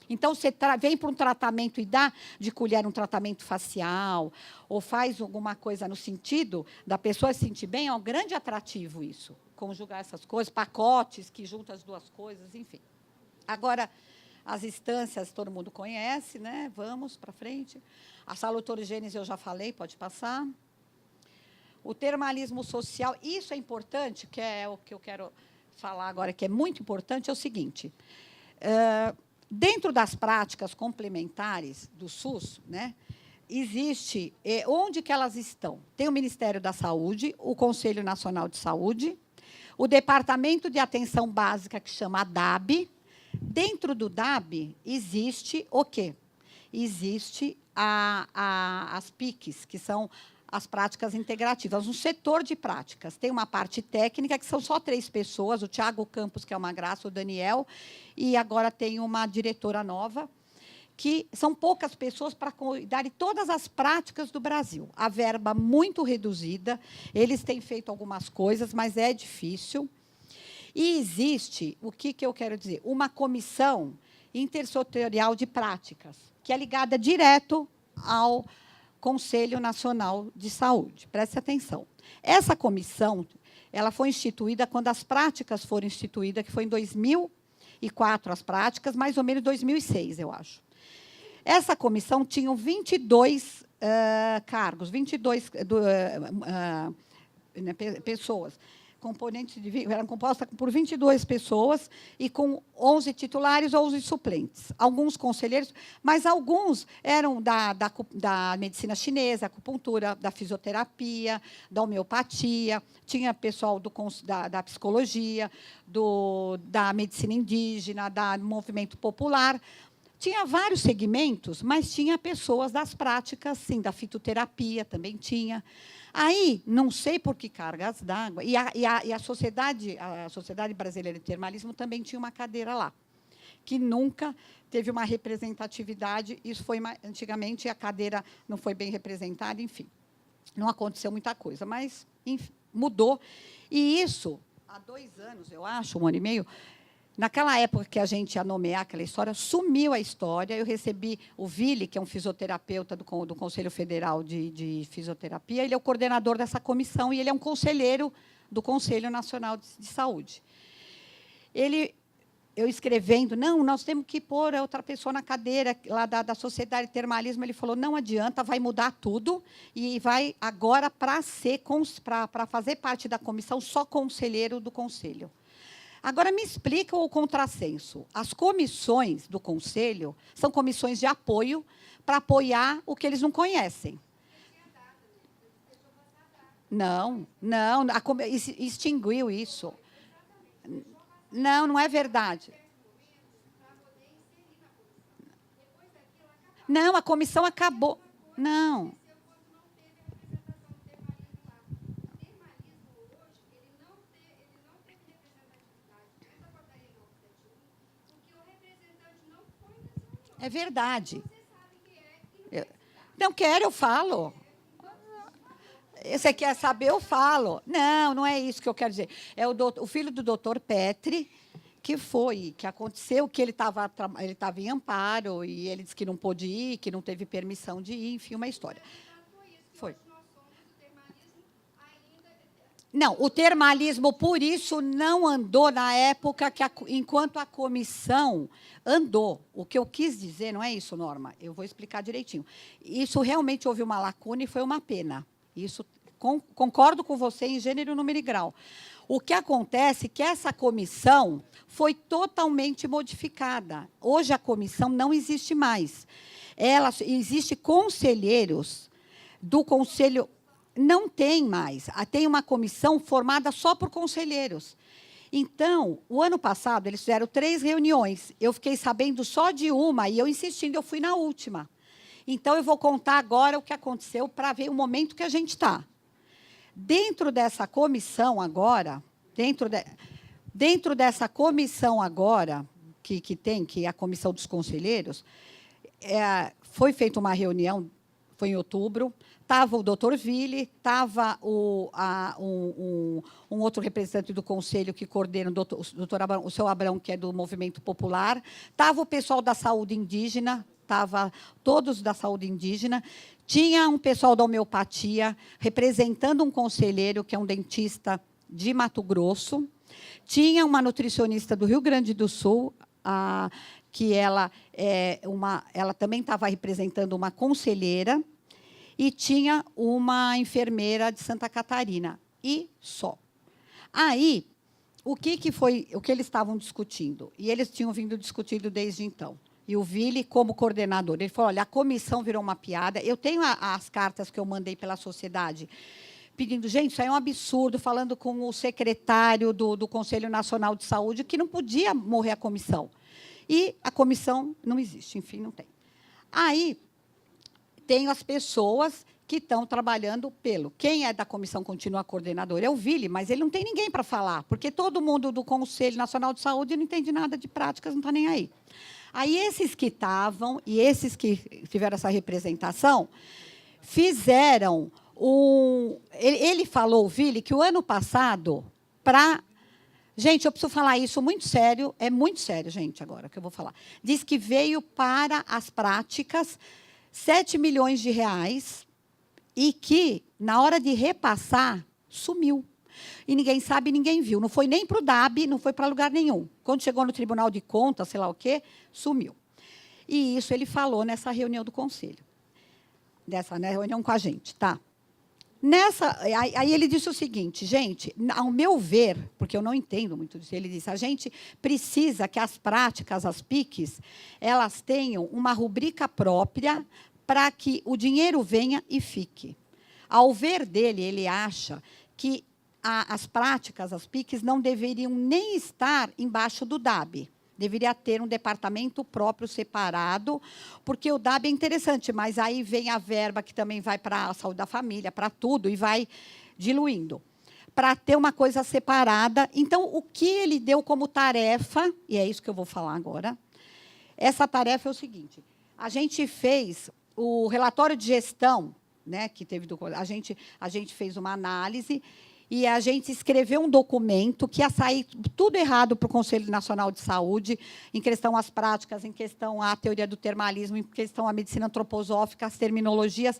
Então, você vem para um tratamento e dá de colher um tratamento facial, ou faz alguma coisa no sentido da pessoa se sentir bem, é um grande atrativo isso. Conjugar essas coisas, pacotes que juntam as duas coisas, enfim. Agora, as instâncias todo mundo conhece, né? Vamos para frente. A salutorigênese eu já falei, pode passar. O termalismo social, isso é importante, que é o que eu quero falar agora, que é muito importante, é o seguinte. Dentro Dentro das práticas complementares do SUS, né, existe, onde que elas estão? Tem o Ministério da Saúde, o Conselho Nacional de Saúde, o Departamento de Atenção Básica, que chama DAB. Dentro do DAB existe o quê? Existe as PICs, que são as práticas integrativas, um setor de práticas. Tem uma parte técnica, que são só 3 pessoas, o Tiago Campos, que é uma graça, o Daniel, e agora tem uma diretora nova, que são poucas pessoas para cuidar de todas as práticas do Brasil. A verba muito reduzida, eles têm feito algumas coisas, mas é difícil. E existe, o que eu quero dizer, uma comissão intersetorial de práticas, que é ligada direto ao Conselho Nacional de Saúde. Preste atenção. Essa comissão, ela foi instituída quando as práticas foram instituídas, que foi em 2004 as práticas, mais ou menos 2006, eu acho. Essa comissão tinha 22 cargos, 22 pessoas. Componentes eram compostas por 22 pessoas e com 11 titulares, 11 suplentes. Alguns conselheiros, mas alguns eram da medicina chinesa, acupuntura, da fisioterapia, da homeopatia, tinha pessoal da psicologia, da medicina indígena, do movimento popular. Tinha vários segmentos, mas tinha pessoas das práticas, sim, da fitoterapia também tinha. Aí, não sei por que cargas d'água, e a Sociedade Brasileira de Termalismo também tinha uma cadeira lá, que nunca teve uma representatividade. Isso foi antigamente, a cadeira não foi bem representada, enfim. Não aconteceu muita coisa, mas enfim, mudou. E isso, há 2 anos, eu acho, 1 ano e meio, naquela época que a gente ia nomear aquela história, sumiu a história. Eu recebi o Vili, que é um fisioterapeuta do Conselho Federal de Fisioterapia. Ele é o coordenador dessa comissão e ele é um conselheiro do Conselho Nacional de Saúde. Eu escrevendo, não, nós temos que pôr outra pessoa na cadeira lá da Sociedade de Termalismo. Ele falou, não adianta, vai mudar tudo e vai agora para fazer parte da comissão só conselheiro do Conselho. Agora, me explica o contrassenso. As comissões do Conselho são comissões de apoio para apoiar o que eles não conhecem. Não, extinguiu isso. Não é verdade. Não, a comissão acabou. Não. É verdade. Não quero, eu falo. Você quer saber, eu falo. Não é isso que eu quero dizer. É o filho do doutor Petri, que aconteceu, que ele estava em amparo, e ele disse que não pôde ir, que não teve permissão de ir, enfim, uma história. Foi. Não, o termalismo, por isso, não andou na época enquanto a comissão andou. O que eu quis dizer, não é isso, Norma? Eu vou explicar direitinho. Isso realmente houve uma lacuna e foi uma pena. Isso, concordo com você em gênero, número e grau. O que acontece é que essa comissão foi totalmente modificada. Hoje, a comissão não existe mais. Existe conselheiros do Conselho... Não tem mais. Tem uma comissão formada só por conselheiros. Então, o ano passado, eles fizeram 3 reuniões. Eu fiquei sabendo só de uma, e eu insistindo, eu fui na última. Então, eu vou contar agora o que aconteceu para ver o momento que a gente está. Dentro dessa comissão agora, dentro dessa comissão agora, que é a comissão dos conselheiros, foi feita uma reunião, foi em outubro. Estava o doutor Vili, estava um outro representante do Conselho que coordena, o seu Abrão, que é do Movimento Popular. Estava o pessoal da saúde indígena, estava todos da saúde indígena. Tinha um pessoal da homeopatia, representando um conselheiro, que é um dentista de Mato Grosso. Tinha uma nutricionista do Rio Grande do Sul, que ela também estava representando uma conselheira, e tinha uma enfermeira de Santa Catarina, e só. Aí, o que eles estavam discutindo? E eles tinham vindo discutindo desde então. e o Vili como coordenador. Ele falou, olha, a comissão virou uma piada. Eu tenho as cartas que eu mandei pela sociedade, pedindo, gente, isso aí é um absurdo, falando com o secretário do Conselho Nacional de Saúde, que não podia morrer a comissão. E a comissão não existe, enfim, não tem. Aí, tenho as pessoas que estão trabalhando pelo. Quem é da comissão continua coordenador é o Vili, mas ele não tem ninguém para falar, porque todo mundo do Conselho Nacional de Saúde não entende nada de práticas, não está nem aí. Aí, esses que estavam, e esses que tiveram essa representação, fizeram Ele falou, o Vili, que o ano passado, para... Gente, eu preciso falar isso muito sério, é muito sério, gente, agora que eu vou falar. Diz que veio para as práticas 7 milhões de reais e que, na hora de repassar, sumiu. E ninguém sabe, ninguém viu. Não foi nem para o DAB, não foi para lugar nenhum. Quando chegou no Tribunal de Contas, sei lá o quê, sumiu. E isso ele falou nessa reunião do Conselho. Dessa, né, reunião com a gente, tá? Aí ele disse o seguinte, gente, ao meu ver, porque eu não entendo muito disso, ele disse, a gente precisa que as práticas, as PICs, elas tenham uma rubrica própria para que o dinheiro venha e fique. Ao ver dele, ele acha que as práticas, as PICs, não deveriam nem estar embaixo do DAB. Deveria ter um departamento próprio separado, porque o DAB é interessante, mas aí vem a verba que também vai para a saúde da família, para tudo, e vai diluindo. Para ter uma coisa separada. Então, o que ele deu como tarefa, e é isso que eu vou falar agora, essa tarefa é o seguinte, a gente fez o relatório de gestão, né, que teve a gente fez uma análise, e a gente escreveu um documento que ia sair tudo errado para o Conselho Nacional de Saúde, em questão às práticas, em questão à teoria do termalismo, em questão à medicina antroposófica, as terminologias.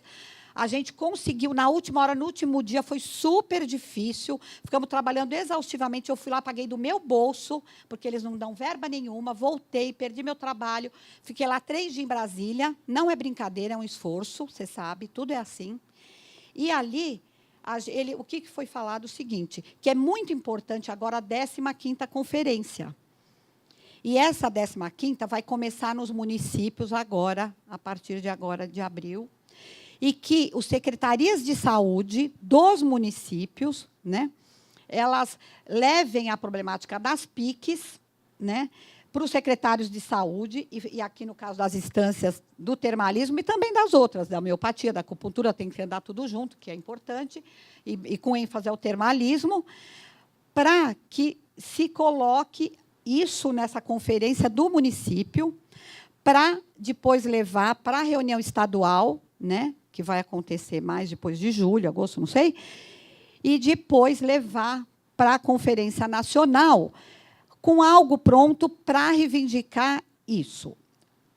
A gente conseguiu, na última hora, no último dia, foi super difícil, ficamos trabalhando exaustivamente, eu fui lá, paguei do meu bolso, porque eles não dão verba nenhuma, voltei, perdi meu trabalho, fiquei lá 3 dias em Brasília, não é brincadeira, é um esforço, você sabe, tudo é assim. E ali... o que foi falado? O seguinte, que é muito importante agora a 15ª conferência. E essa 15ª vai começar nos municípios agora, a partir de agora, de abril, e que as secretarias de saúde dos municípios, né, elas levem a problemática das PICs, né, para os secretários de saúde, e aqui no caso das instâncias do termalismo, e também das outras, da homeopatia, da acupuntura, tem que andar tudo junto, que é importante, e com ênfase ao termalismo, para que se coloque isso nessa conferência do município, para depois levar para a reunião estadual, né, que vai acontecer mais depois de julho, agosto, não sei, e depois levar para a Conferência Nacional, com algo pronto para reivindicar isso.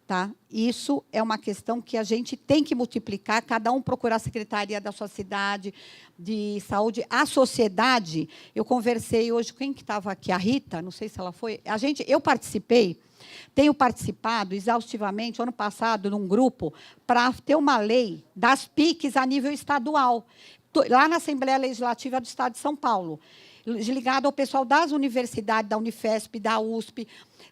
Tá? Isso é uma questão que a gente tem que multiplicar, cada um procurar a secretaria da sua cidade de saúde. A sociedade, eu conversei hoje, quem que estava aqui? A Rita, não sei se ela foi. Eu participei, tenho participado exaustivamente, ano passado, num grupo, para ter uma lei das PICs a nível estadual, lá na Assembleia Legislativa do Estado de São Paulo, ligado ao pessoal das universidades, da Unifesp, da USP,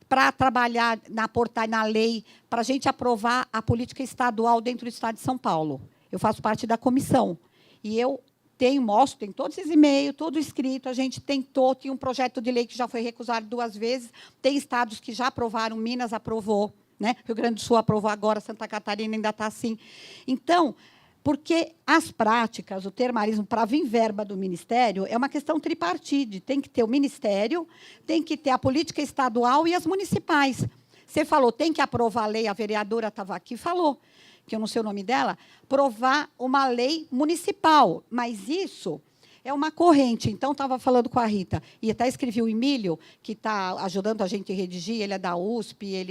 para trabalhar na lei, para a gente aprovar a política estadual dentro do Estado de São Paulo. Eu faço parte da comissão. E eu mostro, tem todos esses e-mails, tudo escrito, a gente tentou, tinha um projeto de lei que já foi recusado 2 vezes, tem estados que já aprovaram, Minas aprovou, né? Rio Grande do Sul aprovou agora, Santa Catarina ainda está assim. Então, porque as práticas, o termalismo, para vir verba do Ministério, é uma questão tripartite. Tem que ter o Ministério, tem que ter a política estadual e as municipais. Você falou, tem que aprovar a lei, a vereadora estava aqui, falou, que eu não sei o nome dela, aprovar uma lei municipal. Mas isso é uma corrente. Então, estava falando com a Rita, e até escrevi o Emílio, que está ajudando a gente a redigir, ele é da USP,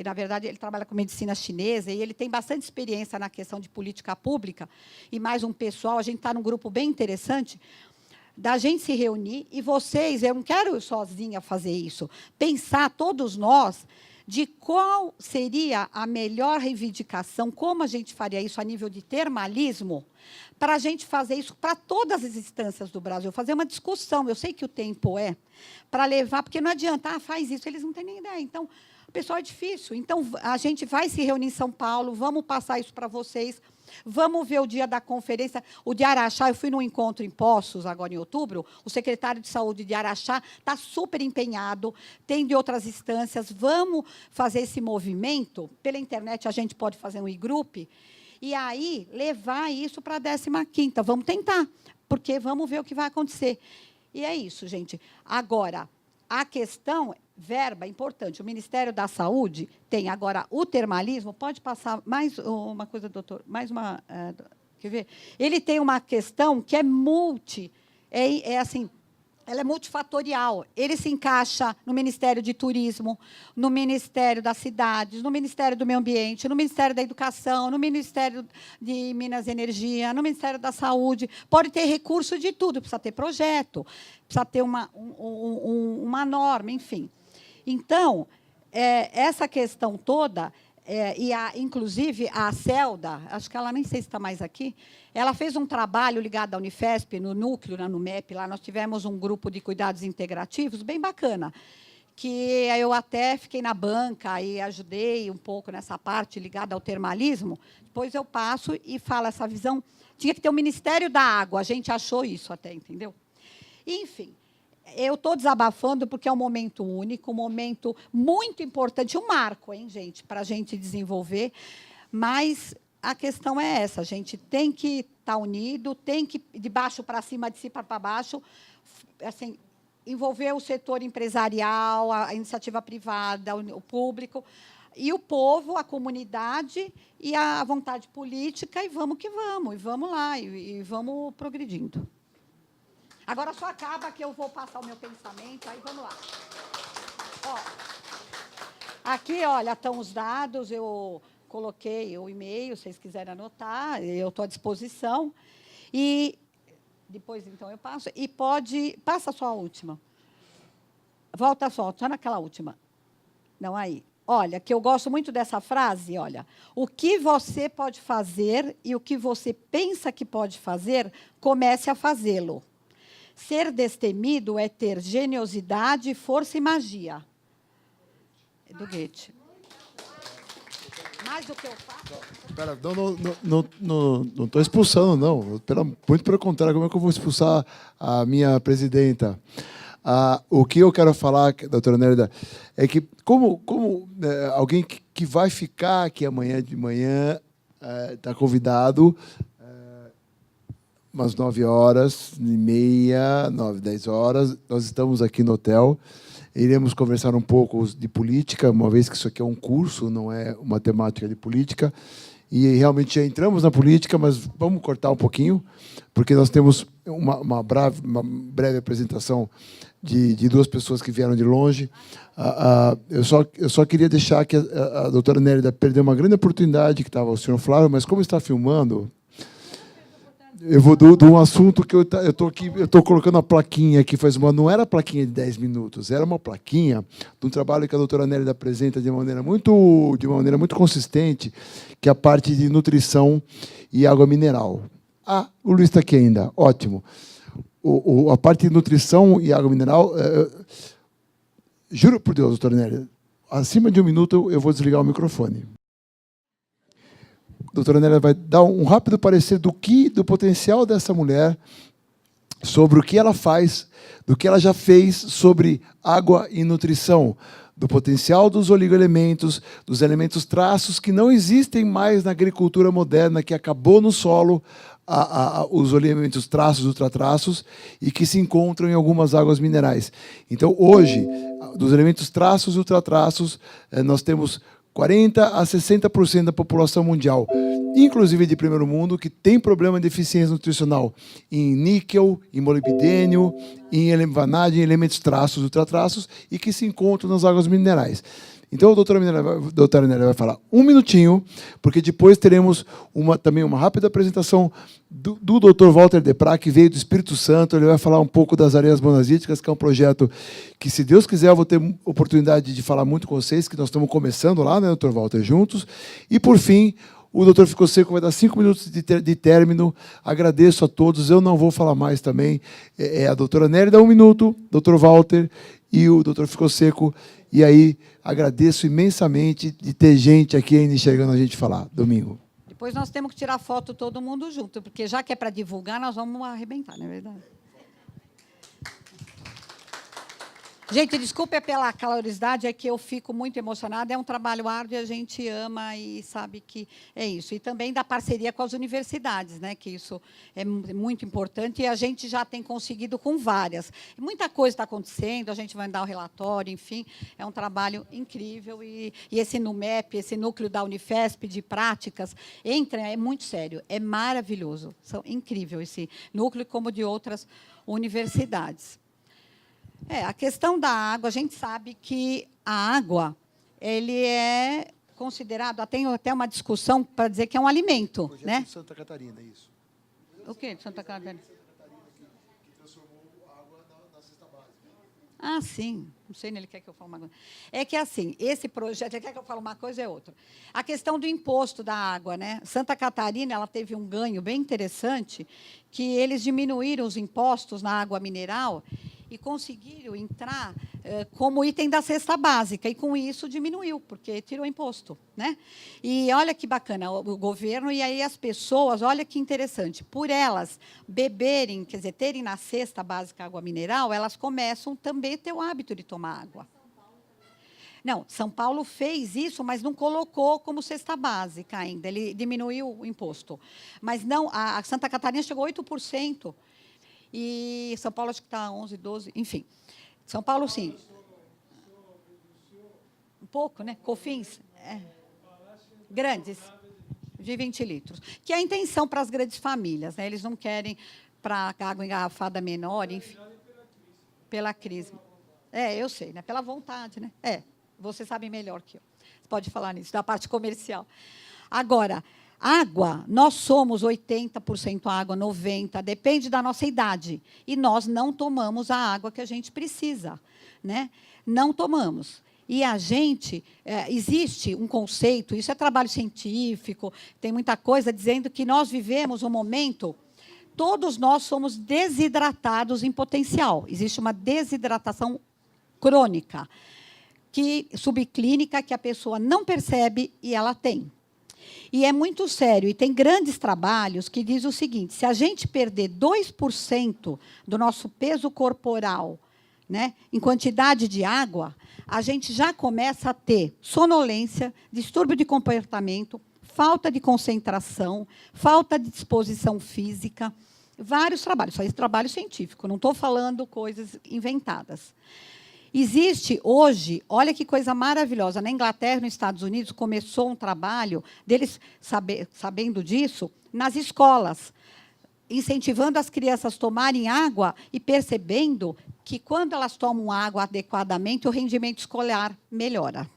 na verdade, ele trabalha com medicina chinesa e ele tem bastante experiência na questão de política pública. E mais um pessoal, a gente está num grupo bem interessante, da gente se reunir e vocês, eu não quero sozinha fazer isso, pensar, todos nós, de qual seria a melhor reivindicação, como a gente faria isso a nível de termalismo, para a gente fazer isso para todas as instâncias do Brasil, fazer uma discussão. Eu sei que o tempo para levar, porque não adianta, faz isso, eles não têm nem ideia. Então, Pessoal, é difícil. Então, a gente vai se reunir em São Paulo, vamos passar isso para vocês, vamos ver o dia da conferência. O de Araxá, eu fui num encontro em Poços, agora em outubro, o secretário de Saúde de Araxá está super empenhado, tem de outras instâncias, vamos fazer esse movimento, pela internet a gente pode fazer um e-group, e aí levar isso para a 15ª. Vamos tentar, porque vamos ver o que vai acontecer. E é isso, gente. Agora, a questão, verba, importante. O Ministério da Saúde tem agora o termalismo. Pode passar mais uma coisa, doutor? Mais uma. Quer ver? Ele tem uma questão que é assim, ela é multifatorial. Ele se encaixa no Ministério de Turismo, no Ministério das Cidades, no Ministério do Meio Ambiente, no Ministério da Educação, no Ministério de Minas e Energia, no Ministério da Saúde. Pode ter recurso de tudo, precisa ter projeto, precisa ter uma norma, enfim. Então, essa questão toda, inclusive a Celda, acho que ela nem sei se está mais aqui, ela fez um trabalho ligado à Unifesp, no núcleo, na NUMEP, lá nós tivemos um grupo de cuidados integrativos, bem bacana, que eu até fiquei na banca e ajudei um pouco nessa parte ligada ao termalismo. Depois eu passo e falo essa visão. Tinha que ter o Ministério da Água, a gente achou isso até, entendeu? Enfim, eu estou desabafando porque é um momento único, um momento muito importante, um marco, hein, gente, para a gente desenvolver, mas a questão é essa, a gente tem que estar unido, tem que, de baixo para cima, de cima para baixo, assim, envolver o setor empresarial, a iniciativa privada, o público, e o povo, a comunidade e a vontade política, e vamos que vamos, e vamos lá, e vamos progredindo. Agora só acaba que eu vou passar o meu pensamento, aí vamos lá. Ó, aqui, olha, estão os dados, eu coloquei o e-mail, se vocês quiserem anotar, eu estou à disposição. E depois, então, eu passo. E passa só a última. Volta só naquela última. Não, aí. Olha, que eu gosto muito dessa frase, olha. O que você pode fazer e o que você pensa que pode fazer, comece a fazê-lo. Ser destemido é ter geniosidade, força e magia. É do Goethe. Mais do que eu faço? Espera, não estou expulsando, não. Muito pelo contrário, como é que eu vou expulsar a minha presidenta? O que eu quero falar, doutora Nélida, é que como alguém que vai ficar aqui amanhã de manhã, está convidado, umas 9h30, 9, 10 horas, nós estamos aqui no hotel. Iremos conversar um pouco de política, uma vez que isso aqui é um curso, não é uma temática de política. E realmente já entramos na política, mas vamos cortar um pouquinho, porque nós temos uma breve apresentação de duas pessoas que vieram de longe. Eu só queria deixar que a doutora Nélida perdeu uma grande oportunidade, que estava o senhor Flávio, mas como está filmando, eu vou de um assunto que eu estou colocando a plaquinha aqui, não era plaquinha de 10 minutos, era uma plaquinha de um trabalho que a doutora Nélida apresenta de uma maneira muito consistente, que é a parte de nutrição e água mineral. O Luiz está aqui ainda, ótimo. A parte de nutrição e água mineral, juro por Deus, doutora Nélida, acima de 1 minuto eu vou desligar o microfone. A doutora Nélia vai dar um rápido parecer do potencial dessa mulher, sobre o que ela faz, do que ela já fez sobre água e nutrição, do potencial dos oligoelementos, dos elementos traços que não existem mais na agricultura moderna, que acabou no solo, os elementos traços e ultratraços, e que se encontram em algumas águas minerais. Então, hoje, dos elementos traços e ultratraços, nós temos 40% a 60% da população mundial, inclusive de primeiro mundo, que tem problema de deficiência nutricional em níquel, em molibdênio, em vanádio, em elementos traços e ultratraços, e que se encontram nas águas minerais. Então, a doutora Nélia vai falar 1 minutinho, porque depois teremos também uma rápida apresentação do doutor Walter Deprat, que veio do Espírito Santo. Ele vai falar um pouco das Areias Monazíticas, que é um projeto que, se Deus quiser, eu vou ter oportunidade de falar muito com vocês, que nós estamos começando lá, né, doutor Walter, juntos. E, por fim, O doutor Ficou Seco vai dar 5 minutos de término. Agradeço a todos. Eu não vou falar mais também. A doutora Nélia dá 1 minuto, doutor Walter e o doutor Ficou Seco. E aí, agradeço imensamente de ter gente aqui ainda enxergando a gente falar. Domingo. Depois nós temos que tirar foto todo mundo junto, porque já que é para divulgar, nós vamos arrebentar, não é verdade? Gente, desculpe pela calorosidade, é que eu fico muito emocionada. É um trabalho árduo e a gente ama e sabe que é isso. E também da parceria com as universidades, né? Que isso é muito importante e a gente já tem conseguido com várias. Muita coisa está acontecendo, a gente vai dar o relatório, enfim. É um trabalho incrível. E esse NUMEP, esse núcleo da Unifesp de práticas, é muito sério, é maravilhoso. São incrível esse núcleo, como de outras universidades. A questão da água, a gente sabe que a água, ele é considerado, tem até uma discussão para dizer que é um alimento, Projeto né? de Santa Catarina, isso. O quê de Santa Catarina? Que transformou a água na cesta básica. Ah, sim. Não sei, ele quer que eu fale uma coisa. É que, assim, esse projeto, ele quer que eu fale uma coisa, é outra. A questão do imposto da água, né? Santa Catarina, ela teve um ganho bem interessante, que eles diminuíram os impostos na água mineral e conseguiram entrar como item da cesta básica, e com isso diminuiu, porque tirou imposto, né? E olha que bacana, o governo e aí as pessoas, olha que interessante, por elas beberem, quer dizer, terem na cesta básica água mineral, elas começam também a ter o hábito de tomar água. Não, São Paulo fez isso, mas não colocou como cesta básica ainda, ele diminuiu o imposto. Mas não, a Santa Catarina chegou a 8%, e São Paulo acho que está 11, 12, enfim. São Paulo, sim. Um pouco, né? Cofins. Grandes, de 20 litros. Que é a intenção para as grandes famílias, né? Eles não querem para água engarrafada menor, enfim. Pela crise. Eu sei, né? Pela vontade, né? Você sabe melhor que eu. Você pode falar nisso, da parte comercial. Agora, água, nós somos 80% água, 90%, depende da nossa idade. E nós não tomamos a água que a gente precisa, né? Não tomamos. E a gente, existe um conceito, isso é trabalho científico, tem muita coisa dizendo que nós vivemos um momento, todos nós somos desidratados em potencial. Existe uma desidratação crônica, subclínica, que a pessoa não percebe e ela tem. E é muito sério, e tem grandes trabalhos que dizem o seguinte, se a gente perder 2% do nosso peso corporal, né, em quantidade de água, a gente já começa a ter sonolência, distúrbio de comportamento, falta de concentração, falta de disposição física, vários trabalhos, isso aí é trabalho científico, não estou falando coisas inventadas. Existe hoje, olha que coisa maravilhosa, na Inglaterra e nos Estados Unidos começou um trabalho deles, sabendo disso, nas escolas, incentivando as crianças a tomarem água e percebendo que, quando elas tomam água adequadamente, o rendimento escolar melhora,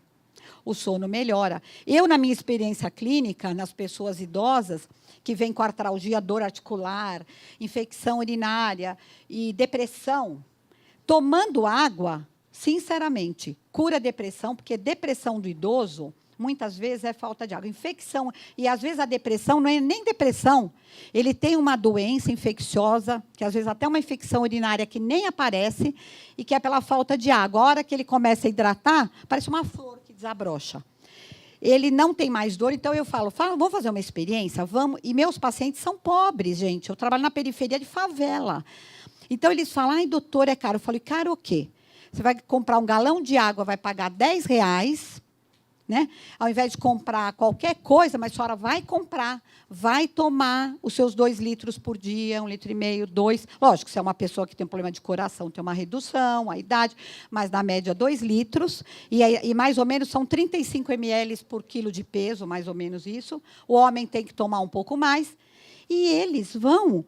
o sono melhora. Eu, na minha experiência clínica, nas pessoas idosas, que vêm com artralgia, dor articular, infecção urinária e depressão, tomando água, sinceramente, cura a depressão, porque depressão do idoso, muitas vezes, é falta de água. Infecção, e às vezes a depressão não é nem depressão, ele tem uma doença infecciosa, que às vezes até uma infecção urinária que nem aparece, e que é pela falta de água. A hora que ele começa a hidratar, parece uma flor que desabrocha. Ele não tem mais dor, então eu falo, vamos fazer uma experiência? Vamos. E meus pacientes são pobres, gente, eu trabalho na periferia de favela. Então, eles falam, ai, doutor, é caro. Eu falo, caro o quê? Você vai comprar um galão de água, vai pagar R$10, né? Ao invés de comprar qualquer coisa, mas a senhora vai comprar, vai tomar os seus 2 litros por dia, 1,5 litro, 2. Lógico, se é uma pessoa que tem um problema de coração, tem uma redução, a idade, mas, na média, 2 litros. E mais ou menos são 35 ml por quilo de peso, mais ou menos isso. O homem tem que tomar um pouco mais. E eles vão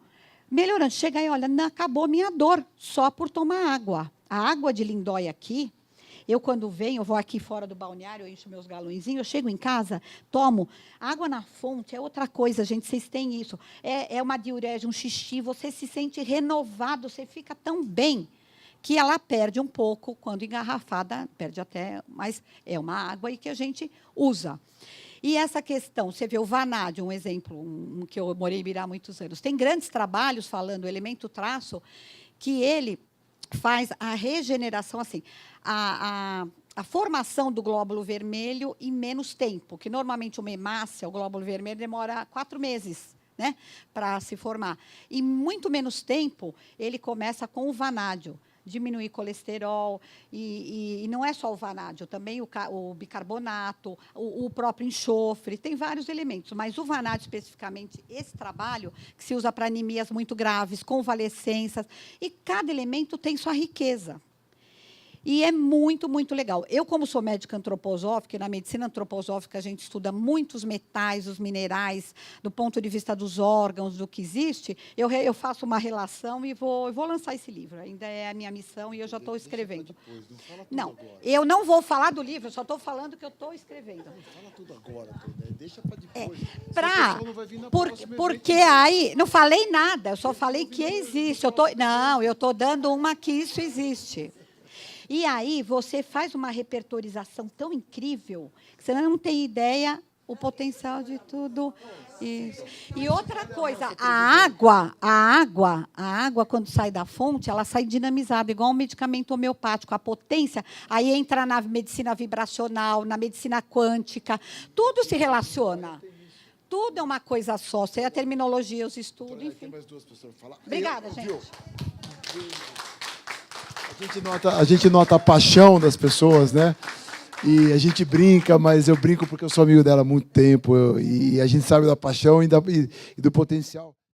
melhorando. Chega aí, olha, não acabou minha dor só por tomar água. A água de Lindóia aqui, eu, quando venho, eu vou aqui fora do balneário, eu encho meus galõezinhos, eu chego em casa, tomo. Água na fonte é outra coisa, gente, vocês têm isso. É uma diurese, um xixi, você se sente renovado, você fica tão bem, que ela perde um pouco, quando engarrafada, perde até, mas é uma água aí que a gente usa. E essa questão, você vê o Vanadium, um exemplo, que eu morei em Ibirá há muitos anos, tem grandes trabalhos falando, o elemento traço, que ele faz a regeneração, assim, a formação do glóbulo vermelho em menos tempo, que normalmente uma hemácia, o glóbulo vermelho, demora 4 meses, né, para se formar. Em muito menos tempo, ele começa com o vanádio, diminuir colesterol, e não é só o vanádio, também o bicarbonato, o próprio enxofre, tem vários elementos, mas o vanádio, especificamente, esse trabalho, que se usa para anemias muito graves, convalescenças, e cada elemento tem sua riqueza. E é muito, muito legal. Eu, como sou médica antroposófica, e na medicina antroposófica a gente estuda muitos metais, os minerais, do ponto de vista dos órgãos, do que existe, eu faço uma relação e vou lançar esse livro. Ainda é a minha missão e eu já estou escrevendo. Não, eu não vou falar do livro, eu só estou falando que eu estou escrevendo. Não fala tudo agora, deixa para depois. Porque aí, não falei nada, eu só falei que existe. Eu estou dando uma que isso existe. E aí você faz uma repertorização tão incrível que você não tem ideia o potencial de tudo isso. E outra coisa, a água quando sai da fonte, ela sai dinamizada, igual um medicamento homeopático. A potência, aí entra na medicina vibracional, na medicina quântica, tudo se relaciona. Tudo é uma coisa só. Sei a terminologia, os estudos, enfim. Obrigada, gente. A gente nota a paixão das pessoas, né? E a gente brinca, mas eu brinco porque eu sou amigo dela há muito tempo. E a gente sabe da paixão e do potencial.